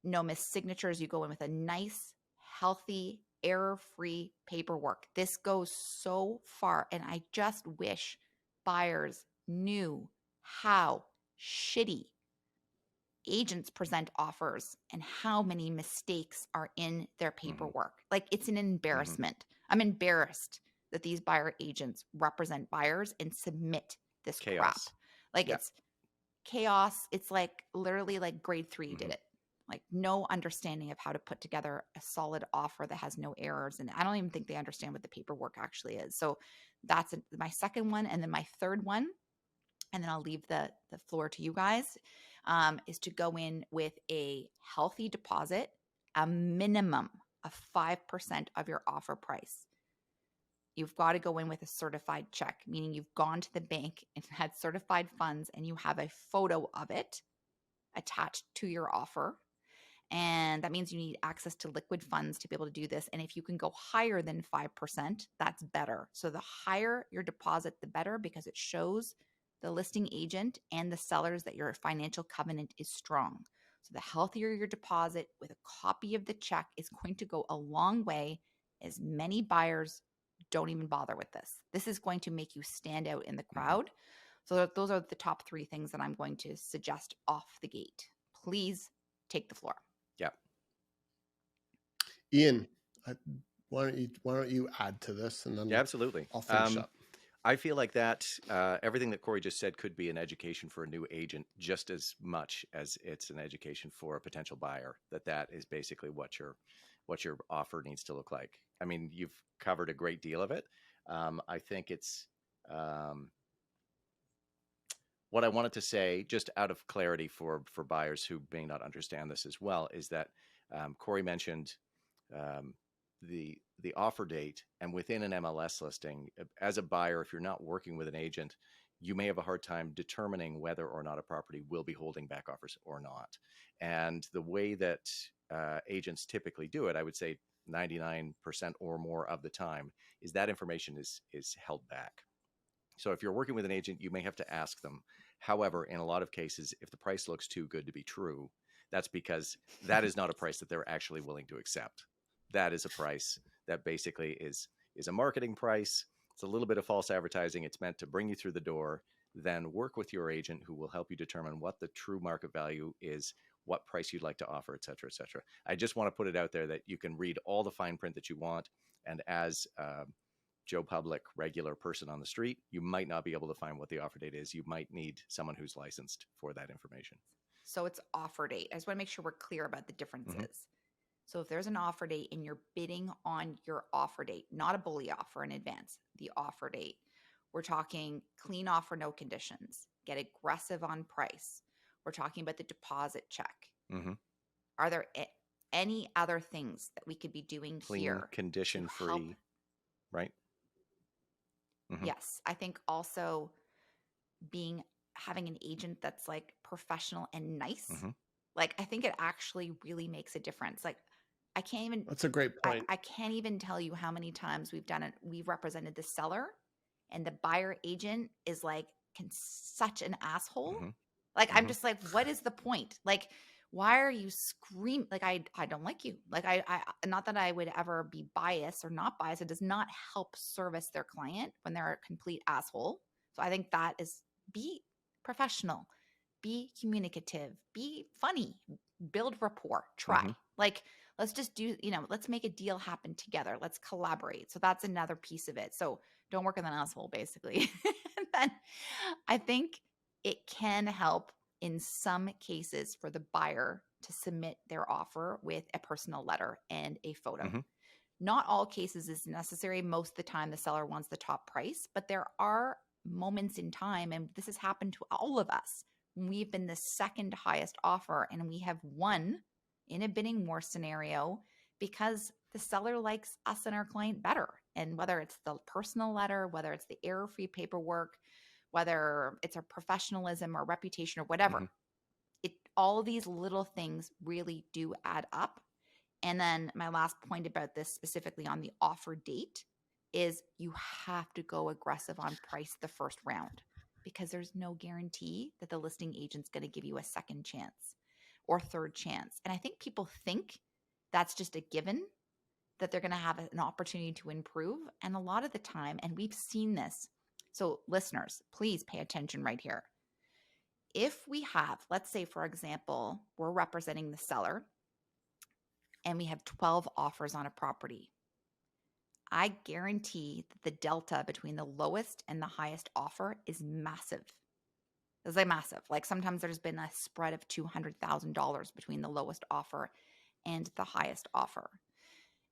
no missed signatures. You go in with a nice, healthy, error-free paperwork. This goes so far, and I just wish buyers knew how shitty agents present offers and how many mistakes are in their paperwork. Like, it's an embarrassment. I'm embarrassed that these buyer agents represent buyers and submit this crap. Chaos. Like, Yeah. it's chaos. It's like literally like grade 3 did it. Like, no understanding of how to put together a solid offer that has no errors. And I don't even think they understand what the paperwork actually is. So that's my second one. And then my third one, and then I'll leave the floor to you guys, is to go in with a healthy deposit, a minimum of 5% of your offer price. You've got to go in with a certified check, meaning you've gone to the bank and had certified funds and you have a photo of it attached to your offer. And that means you need access to liquid funds to be able to do this. And if you can go higher than 5%, that's better. So the higher your deposit, the better, because it shows the listing agent and the sellers that your financial covenant is strong. So the healthier your deposit with a copy of the check is going to go a long way, as many buyers don't even bother with this. This is going to make you stand out in the crowd. So those are the top 3 things that I'm going to suggest off the gate. Please take the floor. Yeah. Ian, why don't you add to this, and then Yeah, absolutely. I'll finish up. I feel like that everything that Kori just said could be an education for a new agent just as much as it's an education for a potential buyer. That is basically what your offer needs to look like. I mean, you've covered a great deal of it. I think it's what I wanted to say, just out of clarity for buyers who may not understand this as well, is that Kori mentioned the offer date, and within an MLS listing, as a buyer, if you're not working with an agent, you may have a hard time determining whether or not a property will be holding back offers or not. And the way that agents typically do it, I would say 99% or more of the time, is that information is held back. So if you're working with an agent, you may have to ask them. However, in a lot of cases, if the price looks too good to be true, that's because that is not a price that they're actually willing to accept. That is a price that basically is a marketing price. It's a little bit of false advertising. It's meant to bring you through the door. Then work with your agent, who will help you determine what the true market value is, what price you'd like to offer, et cetera, et cetera. I just want to put it out there that you can read all the fine print that you want. And as Joe Public, regular person on the street, you might not be able to find what the offer date is. You might need someone who's licensed for that information. So it's offer date. I just want to make sure we're clear about the differences. So if there's an offer date and you're bidding on your offer date, not a bully offer in advance, the offer date, we're talking clean offer, no conditions, get aggressive on price. We're talking about the deposit check. Are there any other things that we could be doing clean, here? Condition free, right? Yes. I think also having an agent that's like professional and nice. Like, I think it actually really makes a difference. Like, I can't even, That's a great point. I can't even tell you how many times we've done it. We've represented the seller and the buyer agent is like such an asshole. Like, I'm just like, what is the point? Like, why are you screaming? Like, I don't like you. Like, I not that I would ever be biased or not biased. It does not help service their client when they're a complete asshole. So I think that is, be professional, be communicative, be funny, build rapport, try. Like, let's just do, let's make a deal happen together. Let's collaborate. So that's another piece of it. So don't work with an asshole, basically. And then I think it can help in some cases for the buyer to submit their offer with a personal letter and a photo. Not all cases is necessary. Most of the time the seller wants the top price, but there are moments in time, and this has happened to all of us, when we've been the second highest offer and we have won in a bidding war scenario because the seller likes us and our client better. And whether it's the personal letter, whether it's the error-free paperwork, whether it's a professionalism or reputation or whatever, all of these little things really do add up. And then my last point about this specifically on the offer date is you have to go aggressive on price the first round, because there's no guarantee that the listing agent's going to give you a second chance or third chance. And I think people think that's just a given, that they're going to have an opportunity to improve. And a lot of the time, and we've seen this, so listeners, please pay attention right here. If we have, let's say, for example, we're representing the seller and we have 12 offers on a property, I guarantee that the delta between the lowest and the highest offer is massive. It's like massive. Like sometimes there's been a spread of $200,000 between the lowest offer and the highest offer.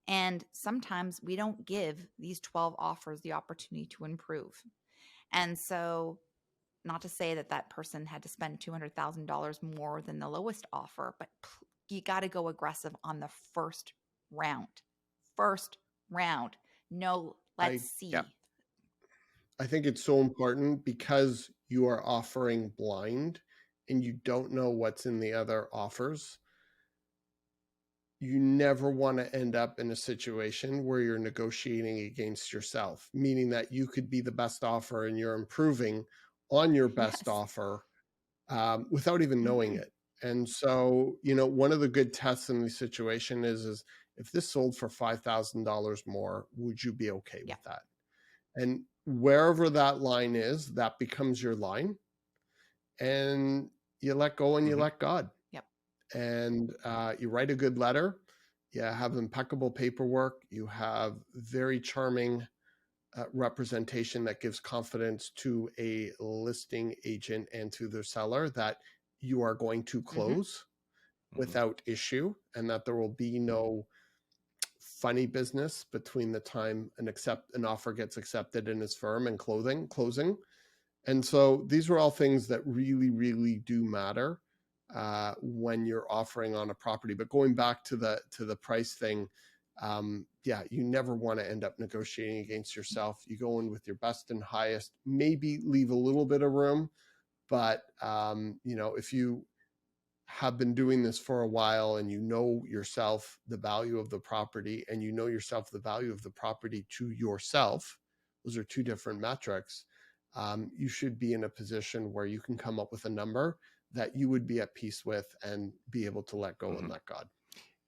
And sometimes we don't give these 12 offers the opportunity to improve. And so, not to say that that person had to spend $200,000 more than the lowest offer, but you got to go aggressive on the first round. First round. No, let's see. Yeah. I think it's so important because you are offering blind and you don't know what's in the other offers. You never want to end up in a situation where you're negotiating against yourself, meaning that you could be the best offer and you're improving on your best offer without even knowing it. And so, one of the good tests in the situation is if this sold for $5,000 more, would you be okay with that? And wherever that line is, that becomes your line. And you let go and you let God. And you write a good letter. You have impeccable paperwork. You have very charming representation that gives confidence to a listing agent and to the seller that you are going to close without issue, and that there will be no funny business between the time an offer gets accepted and is firm and closing. And so these are all things that really, really do matter when you're offering on a property. But going back to the price thing, you never want to end up negotiating against yourself. You go in with your best and highest, maybe leave a little bit of room, but if you have been doing this for a while and you know yourself the value of the property and you know yourself the value of the property to yourself, those are two different metrics. You should be in a position where you can come up with a number that you would be at peace with and be able to let go and let God.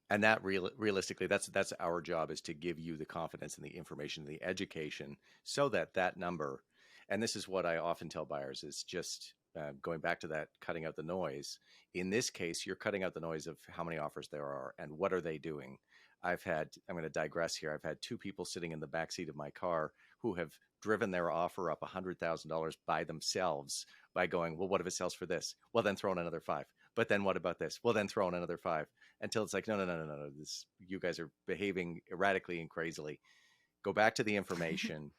And that realistically, that's our job, is to give you the confidence and the information, the education, so that number, and this is what I often tell buyers, is just going back to that, cutting out the noise. In this case, you're cutting out the noise of how many offers there are and what are they doing. I'm going to digress here. I've had two people sitting in the backseat of my car who have driven their offer up $100,000 by themselves by going, well, what if it sells for this? Well, then throw in another 5. But then what about this? Well, then throw in another 5, until it's like, no. You guys are behaving erratically and crazily. Go back to the information.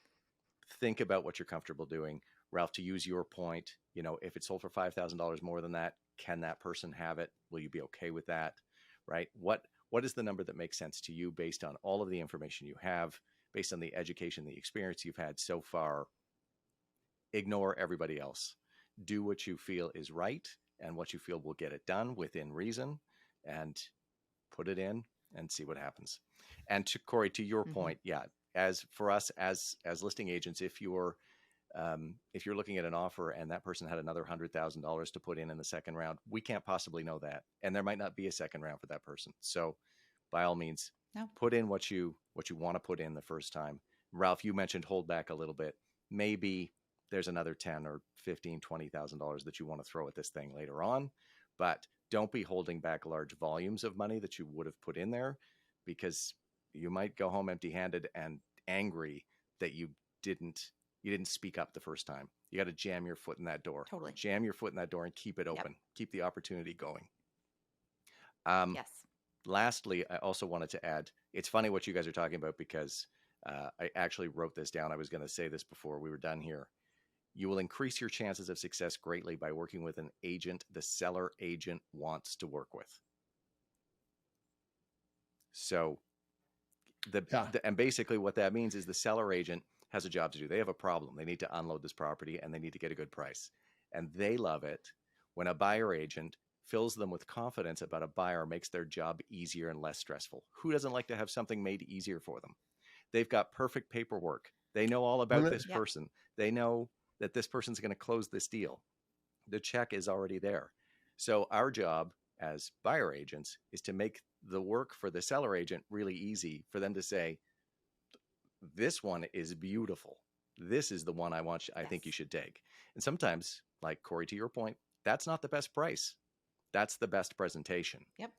Think about what you're comfortable doing. Ralph, to use your point, if it sold for $5,000 more than that, can that person have it? Will you be okay with that? Right? What is the number that makes sense to you based on all of the information you have, based on the education, the experience you've had so far? Ignore everybody else. Do what you feel is right and what you feel will get it done within reason, and put it in and see what happens. And to Kori, to your point, as for us as listing agents, if you're looking at an offer and that person had another $100,000 to put in the second round, we can't possibly know that, and there might not be a second round for that person. So, by all means, put in what you want to put in the first time. Ralph, you mentioned hold back a little bit. Maybe there's another $10,000 or $15,000, $20,000 that you want to throw at this thing later on, but don't be holding back large volumes of money that you would have put in there, because you might go home empty-handed and angry that you didn't speak up the first time. You got to jam your foot in that door. Totally. Jam your foot in that door and keep it open. Keep the opportunity going. Yes. Lastly, I also wanted to add, it's funny what you guys are talking about, because I actually wrote this down. I was going to say this before we were done here. You will increase your chances of success greatly by working with an agent the seller agent wants to work with. So Yeah. And basically what that means is the seller agent has a job to do. They have a problem. They need to unload this property and they need to get a good price. And they love it when a buyer agent fills them with confidence about a buyer, makes their job easier and less stressful. Who doesn't like to have something made easier for them? They've got perfect paperwork. They know all about this Yep. person. They know that this person's going to close this deal. The check is already there. So our job as buyer agents is to make the work for the seller agent really easy for them to say, this one is beautiful. This is the one I think you Yes. should take. And sometimes, like Kori, to your point, that's not the best price. That's the best presentation. Yep.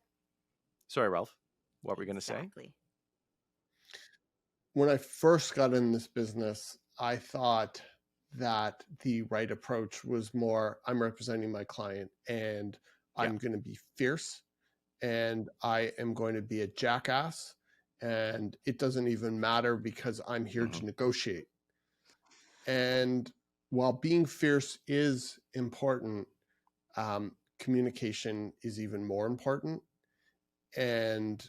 Sorry, Ralph, what were we going to say? Exactly. When I first got in this business, I thought that the right approach was more, I'm representing my client and I'm going to be fierce and I am going to be a jackass and it doesn't even matter because I'm here to negotiate. And while being fierce is important, communication is even more important. And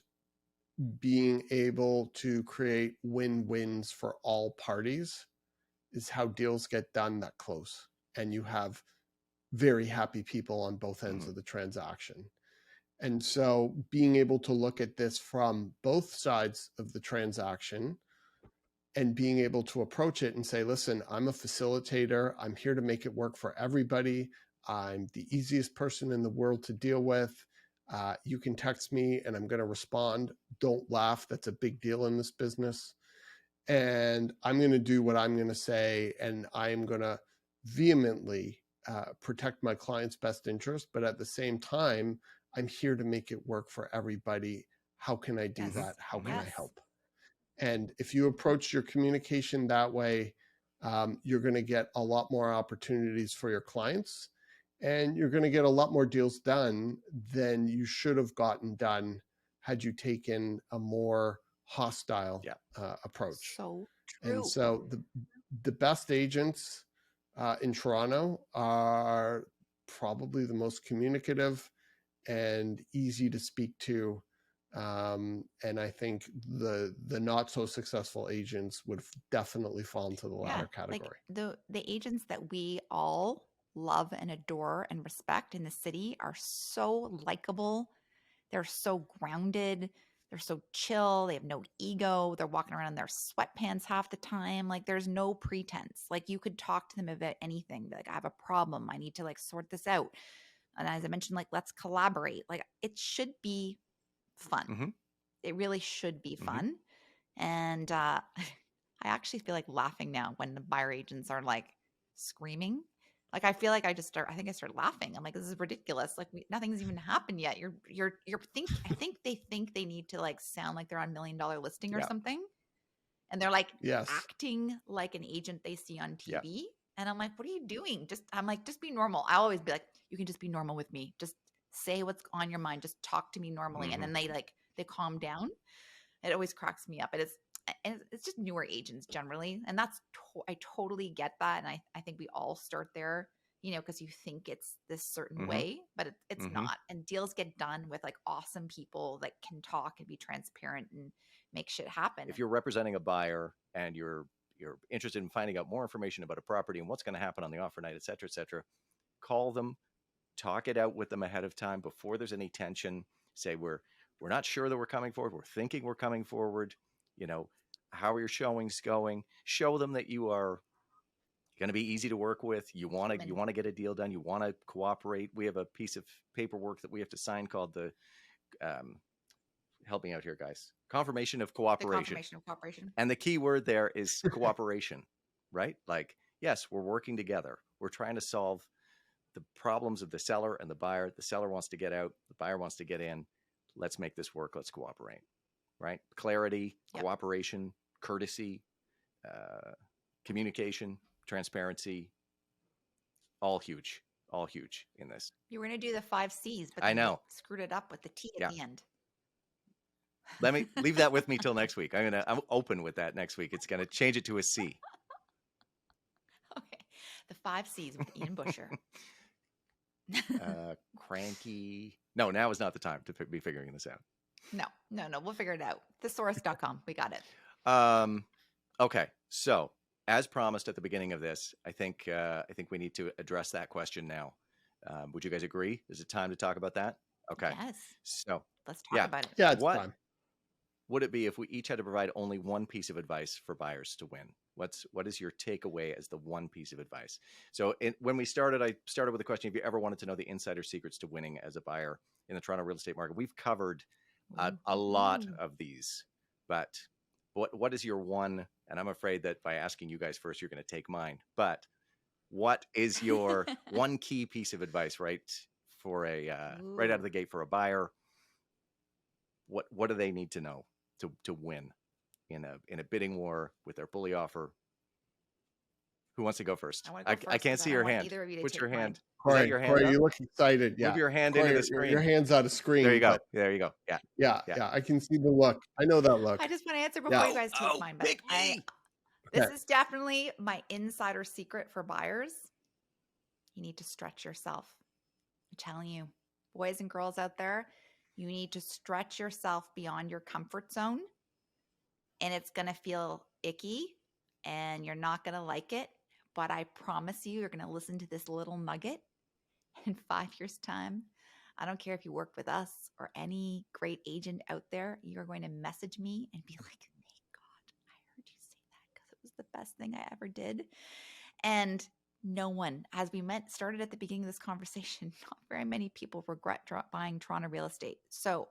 being able to create win-wins for all parties is how deals get done that close. And you have very happy people on both ends of the transaction. And so being able to look at this from both sides of the transaction and being able to approach it and say, listen, I'm a facilitator. I'm here to make it work for everybody. I'm the easiest person in the world to deal with. You can text me and I'm going to respond. Don't laugh. That's a big deal in this business. And I'm going to do what I'm going to say. And I'm going to vehemently protect my client's best interest. But at the same time, I'm here to make it work for everybody. How can I do that? How can I help? And if you approach your communication that way, you're going to get a lot more opportunities for your clients and you're going to get a lot more deals done than you should have gotten done had you taken a more hostile approach. So true. And so the best agents in Toronto are probably the most communicative and easy to speak to. And I think the not so successful agents would definitely fall into the latter category. Like the agents that we all love and adore and respect in the city are so likable. They're so grounded. They're so chill. They have no ego. They're walking around in their sweatpants half the time. Like there's no pretense. Like you could talk to them about anything. Like I have a problem. I need to like sort this out. And as I mentioned, like let's collaborate. Like it should be fun. It really should be fun. And I actually feel like laughing now when the buyer agents are like screaming. Like I feel like I start laughing. I'm like, this is ridiculous. Like nothing's even happened yet. I think they need to like sound like they're on $1 Million Listing or something. And they're like acting like an agent they see on TV. And I'm like, what are you doing? Just be normal. I always be like, you can just be normal with me. Just say what's on your mind. Just talk to me normally. And then they calm down. It always cracks me up. It's just newer agents generally. And that's, I totally get that. And I think we all start there, because you think it's this certain way, but it's not. And deals get done with like awesome people that can talk and be transparent and make shit happen. If you're representing a buyer and you're interested in finding out more information about a property and what's going to happen on the offer night, et cetera, call them, talk it out with them ahead of time before there's any tension. Say, we're not sure that we're coming forward. We're thinking we're coming forward. How are your showings going? Show them that you are going to be easy to work with. You want to get a deal done. You want to cooperate. We have a piece of paperwork that we have to sign called the help me out here, guys. Confirmation of cooperation. The confirmation of cooperation. And the key word there is cooperation, right? Like, yes, we're working together. We're trying to solve the problems of the seller and the buyer. The seller wants to get out. The buyer wants to get in. Let's make this work. Let's cooperate, right? Clarity, cooperation, courtesy, communication, transparency, all huge in this. You were going to do the 5 C's, but I know you screwed it up with the T at the end. Let me leave that with me till next week. I'm open with that next week. It's going to change it to a C. Okay. The 5 C's with Ian Busher. Cranky. No, now is not the time to be figuring this out. No. We'll figure it out. Thesaurus.com. We got it. Okay. So as promised at the beginning of this, I think we need to address that question now. Would you guys agree? Is it time to talk about that? Okay. Yes. So Let's talk about it. Yeah, it's what time. would it be if we each had to provide only one piece of advice for buyers to win? What is your takeaway as the one piece of advice? So when we started, I started with the question: have you ever wanted to know the insider secrets to winning as a buyer in the Toronto real estate market? We've covered a lot of these, but what is your one? And I'm afraid that by asking you guys first, you're going to take mine. But what is your one key piece of advice, right, for right out of the gate for a buyer? What do they need to know to win in a bidding war with their bully offer? Who wants to go first? I can't see your hand. Put your hand. Is that your hand? Kori, up? you look excited. Yeah. Move your hand Kori, into the screen. Your hand's out of screen. There you go. but- There you go. Yeah. Yeah. I can see the look. I know that look. I just want to answer before you guys take mine. But Pick me. This is definitely my insider secret for buyers. You need to stretch yourself. I'm telling you, boys and girls out there, you need to stretch yourself beyond your comfort zone. And it's going to feel icky and you're not going to like it. But I promise you're going to listen to this little nugget in 5 years' time. I don't care if you work with us or any great agent out there, you're going to message me and be like, thank God I heard you say that because it was the best thing I ever did. And no one, as we started at the beginning of this conversation, not very many people regret buying Toronto real estate. So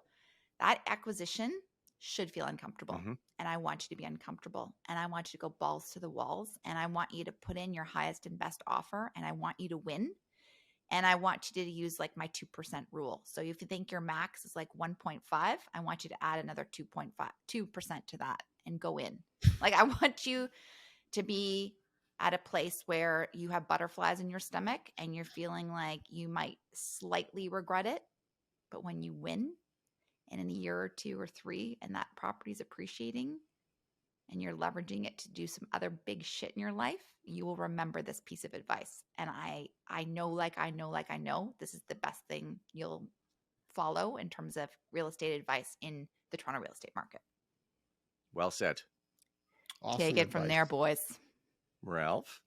that acquisition should feel uncomfortable. Mm-hmm. And I want you to be uncomfortable. And I want you to go balls to the walls. And I want you to put in your highest and best offer. And I want you to win. And I want you to use like my 2% rule. So if you think your max is like 1.5, I want you to add another 2% to that and go in. Like I want you to be at a place where you have butterflies in your stomach and you're feeling like you might slightly regret it. But when you win, and in a year or 2 or 3, and that property is appreciating and you're leveraging it to do some other big shit in your life, you will remember this piece of advice. And I know this is the best thing you'll follow in terms of real estate advice in the Toronto real estate market. Well said. Awesome Take it from there, boys. Ralph?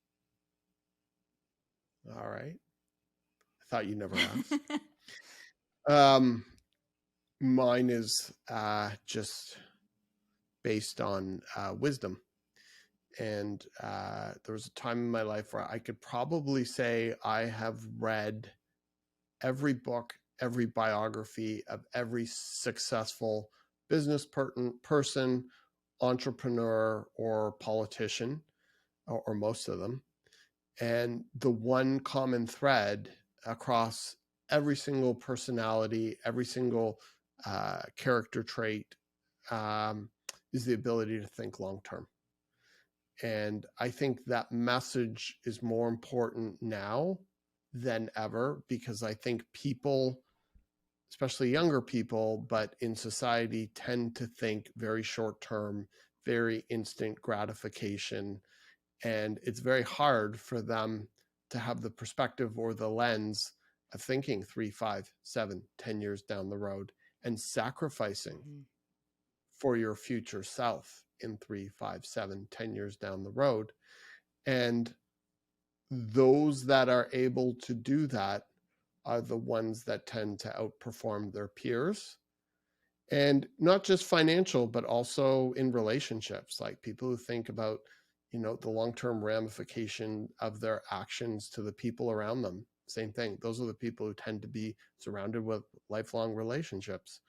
All right. I thought you never asked. Mine is just based on wisdom. And there was a time in my life where I could probably say I have read every book, every biography of every successful business person, entrepreneur, or politician, or most of them. And the one common thread across every single personality, every single character trait is the ability to think long-term. And I think that message is more important now than ever, because I think people, especially younger people, but in society, tend to think very short-term, very instant gratification. And it's very hard for them to have the perspective or the lens of thinking 3, 5, 7, 10 years down the road and sacrificing for your future self in 3, 5, 7, 10 years down the road. And those that are able to do that are the ones that tend to outperform their peers. And not just financial, but also in relationships, like people who think about, the long-term ramification of their actions to the people around them. Same thing. Those are the people who tend to be surrounded with lifelong relationships.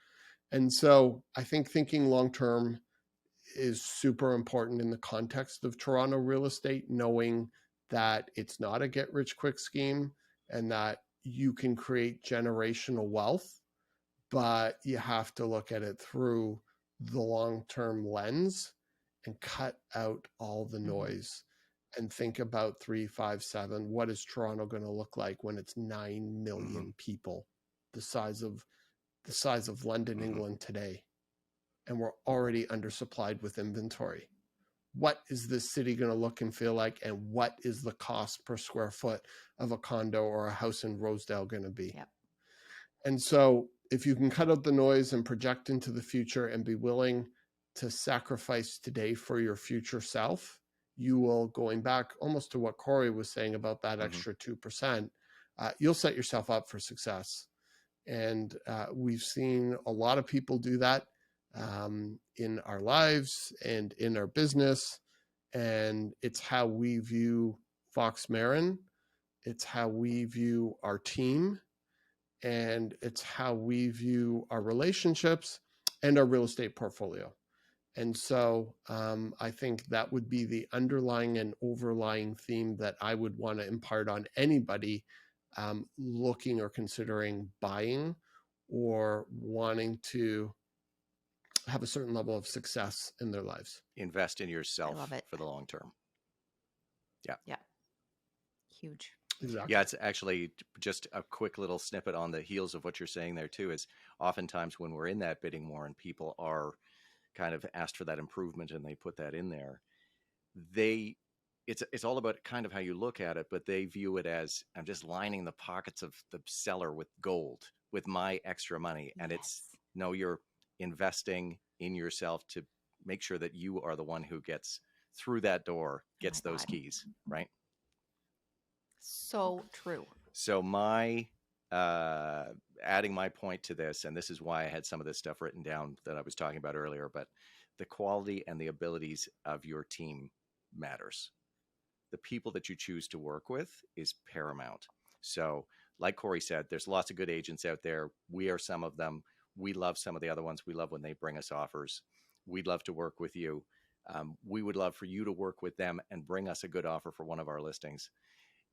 And so I think thinking long-term is super important in the context of Toronto real estate, knowing that it's not a get-rich-quick scheme and that you can create generational wealth, but you have to look at it through the long-term lens and cut out all the noise and think about 3, 5, 7. What is Toronto going to look like when it's 9 million people, the size of London, England today, and we're already undersupplied with inventory? What is this city going to look and feel like, and what is the cost per square foot of a condo or a house in Rosedale going to be? Yep. And so if you can cut out the noise and project into the future and be willing to sacrifice today for your future self, you will, going back almost to what Kori was saying about that extra 2%, you'll set yourself up for success. And we've seen a lot of people do that in our lives and in our business. And it's how we view Fox Marin. It's how we view our team. And it's how we view our relationships and our real estate portfolio. And so I think that would be the underlying and overlying theme that I would want to impart on anybody looking or considering buying or wanting to have a certain level of success in their lives. Invest in yourself love it. for the long term. Yeah. Huge. Exactly. Yeah, it's actually just a quick little snippet on the heels of what you're saying there too, is oftentimes when we're in that bidding war and people are kind of asked for that improvement and they put that in there, it's all about kind of how you look at it, but they view it as, I'm just lining the pockets of the seller with gold with my extra money. And it's, no, you're investing in yourself to make sure that you are the one who gets through that door, gets those keys, right? So true. So my adding my point to this, and this is why I had some of this stuff written down that I was talking about earlier, but the quality and the abilities of your team matters. The people that you choose to work with is paramount. So like Kori said, there's lots of good agents out there. We are some of them. We love some of the other ones. We love when they bring us offers. We'd love to work with you. We would love for you to work with them and bring us a good offer for one of our listings.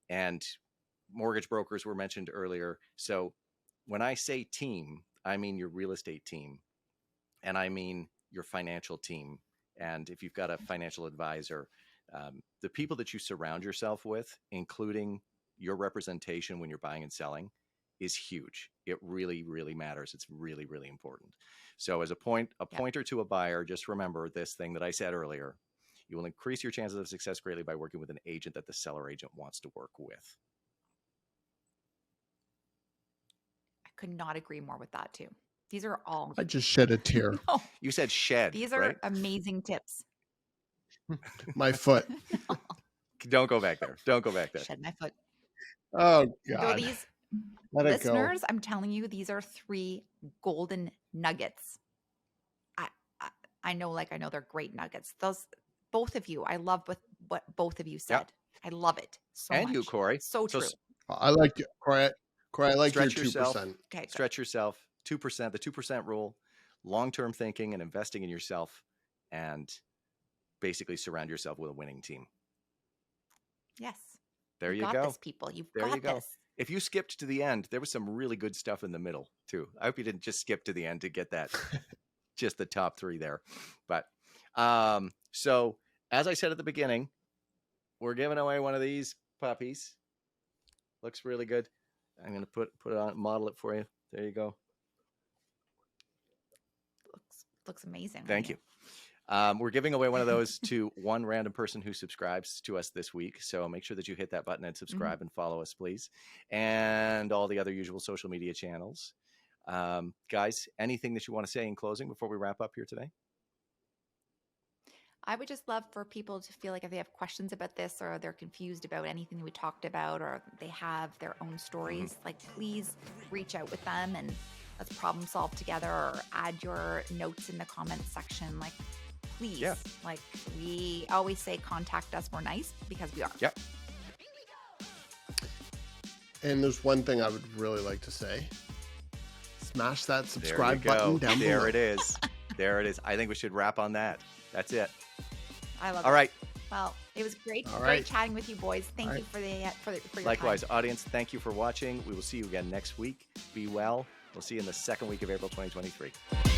And mortgage brokers were mentioned earlier. So when I say team, I mean your real estate team, and I mean your financial team. And if you've got a financial advisor, the people that you surround yourself with, including your representation when you're buying and selling, is huge. It really, really matters. It's really, really important. So as a pointer to a buyer, just remember this thing that I said earlier. You will increase your chances of success greatly by working with an agent that the seller agent wants to work with. I could not agree more with that too. These are all. I just shed a tear. No, You said shed. these are right? amazing tips. My foot. Don't go back there. Don't go back there. Shed my foot. Oh, So God. these Let it go. listeners, I'm telling you, these are 3 golden nuggets. I know they're great nuggets. Those, both of you, I love what both of you said. Yep. I love it so And much. you, Kori. So true. I like you, Kori. I like your Stretch yourself. 2%. Okay, good. Stretch yourself. 2%, the 2% rule, long-term thinking and investing in yourself, and basically surround yourself with a winning team. Yes. There you got go. This, people. You've There got you go. this. If you skipped to the end, there was some really good stuff in the middle too. I hope you didn't just skip to the end to get that, just the top 3 there. But so as I said at the beginning, we're giving away one of these puppies. Looks really good. I'm going to put it on, model it for you. There you go. Looks amazing. Thank you. We're giving away one of those to one random person who subscribes to us this week. So make sure that you hit that button and subscribe and follow us, please. And all the other usual social media channels. Guys, anything that you want to say in closing before we wrap up here today? I would just love for people to feel like if they have questions about this or they're confused about anything we talked about or they have their own stories, like please reach out with them and let's problem solve together or add your notes in the comments section. Like, please, like we always say, contact us. We're nice because we are. Yep. And there's one thing I would really like to say. Smash that subscribe There you button go. down below. There it is. There it is. I think we should wrap on that. That's it. I love it. All right. Well, it was great. All Great right. chatting with you boys. Thank you for your Likewise, time. audience, thank you for watching. We will see you again next week. Be well. We'll see you in the second week of April 2023.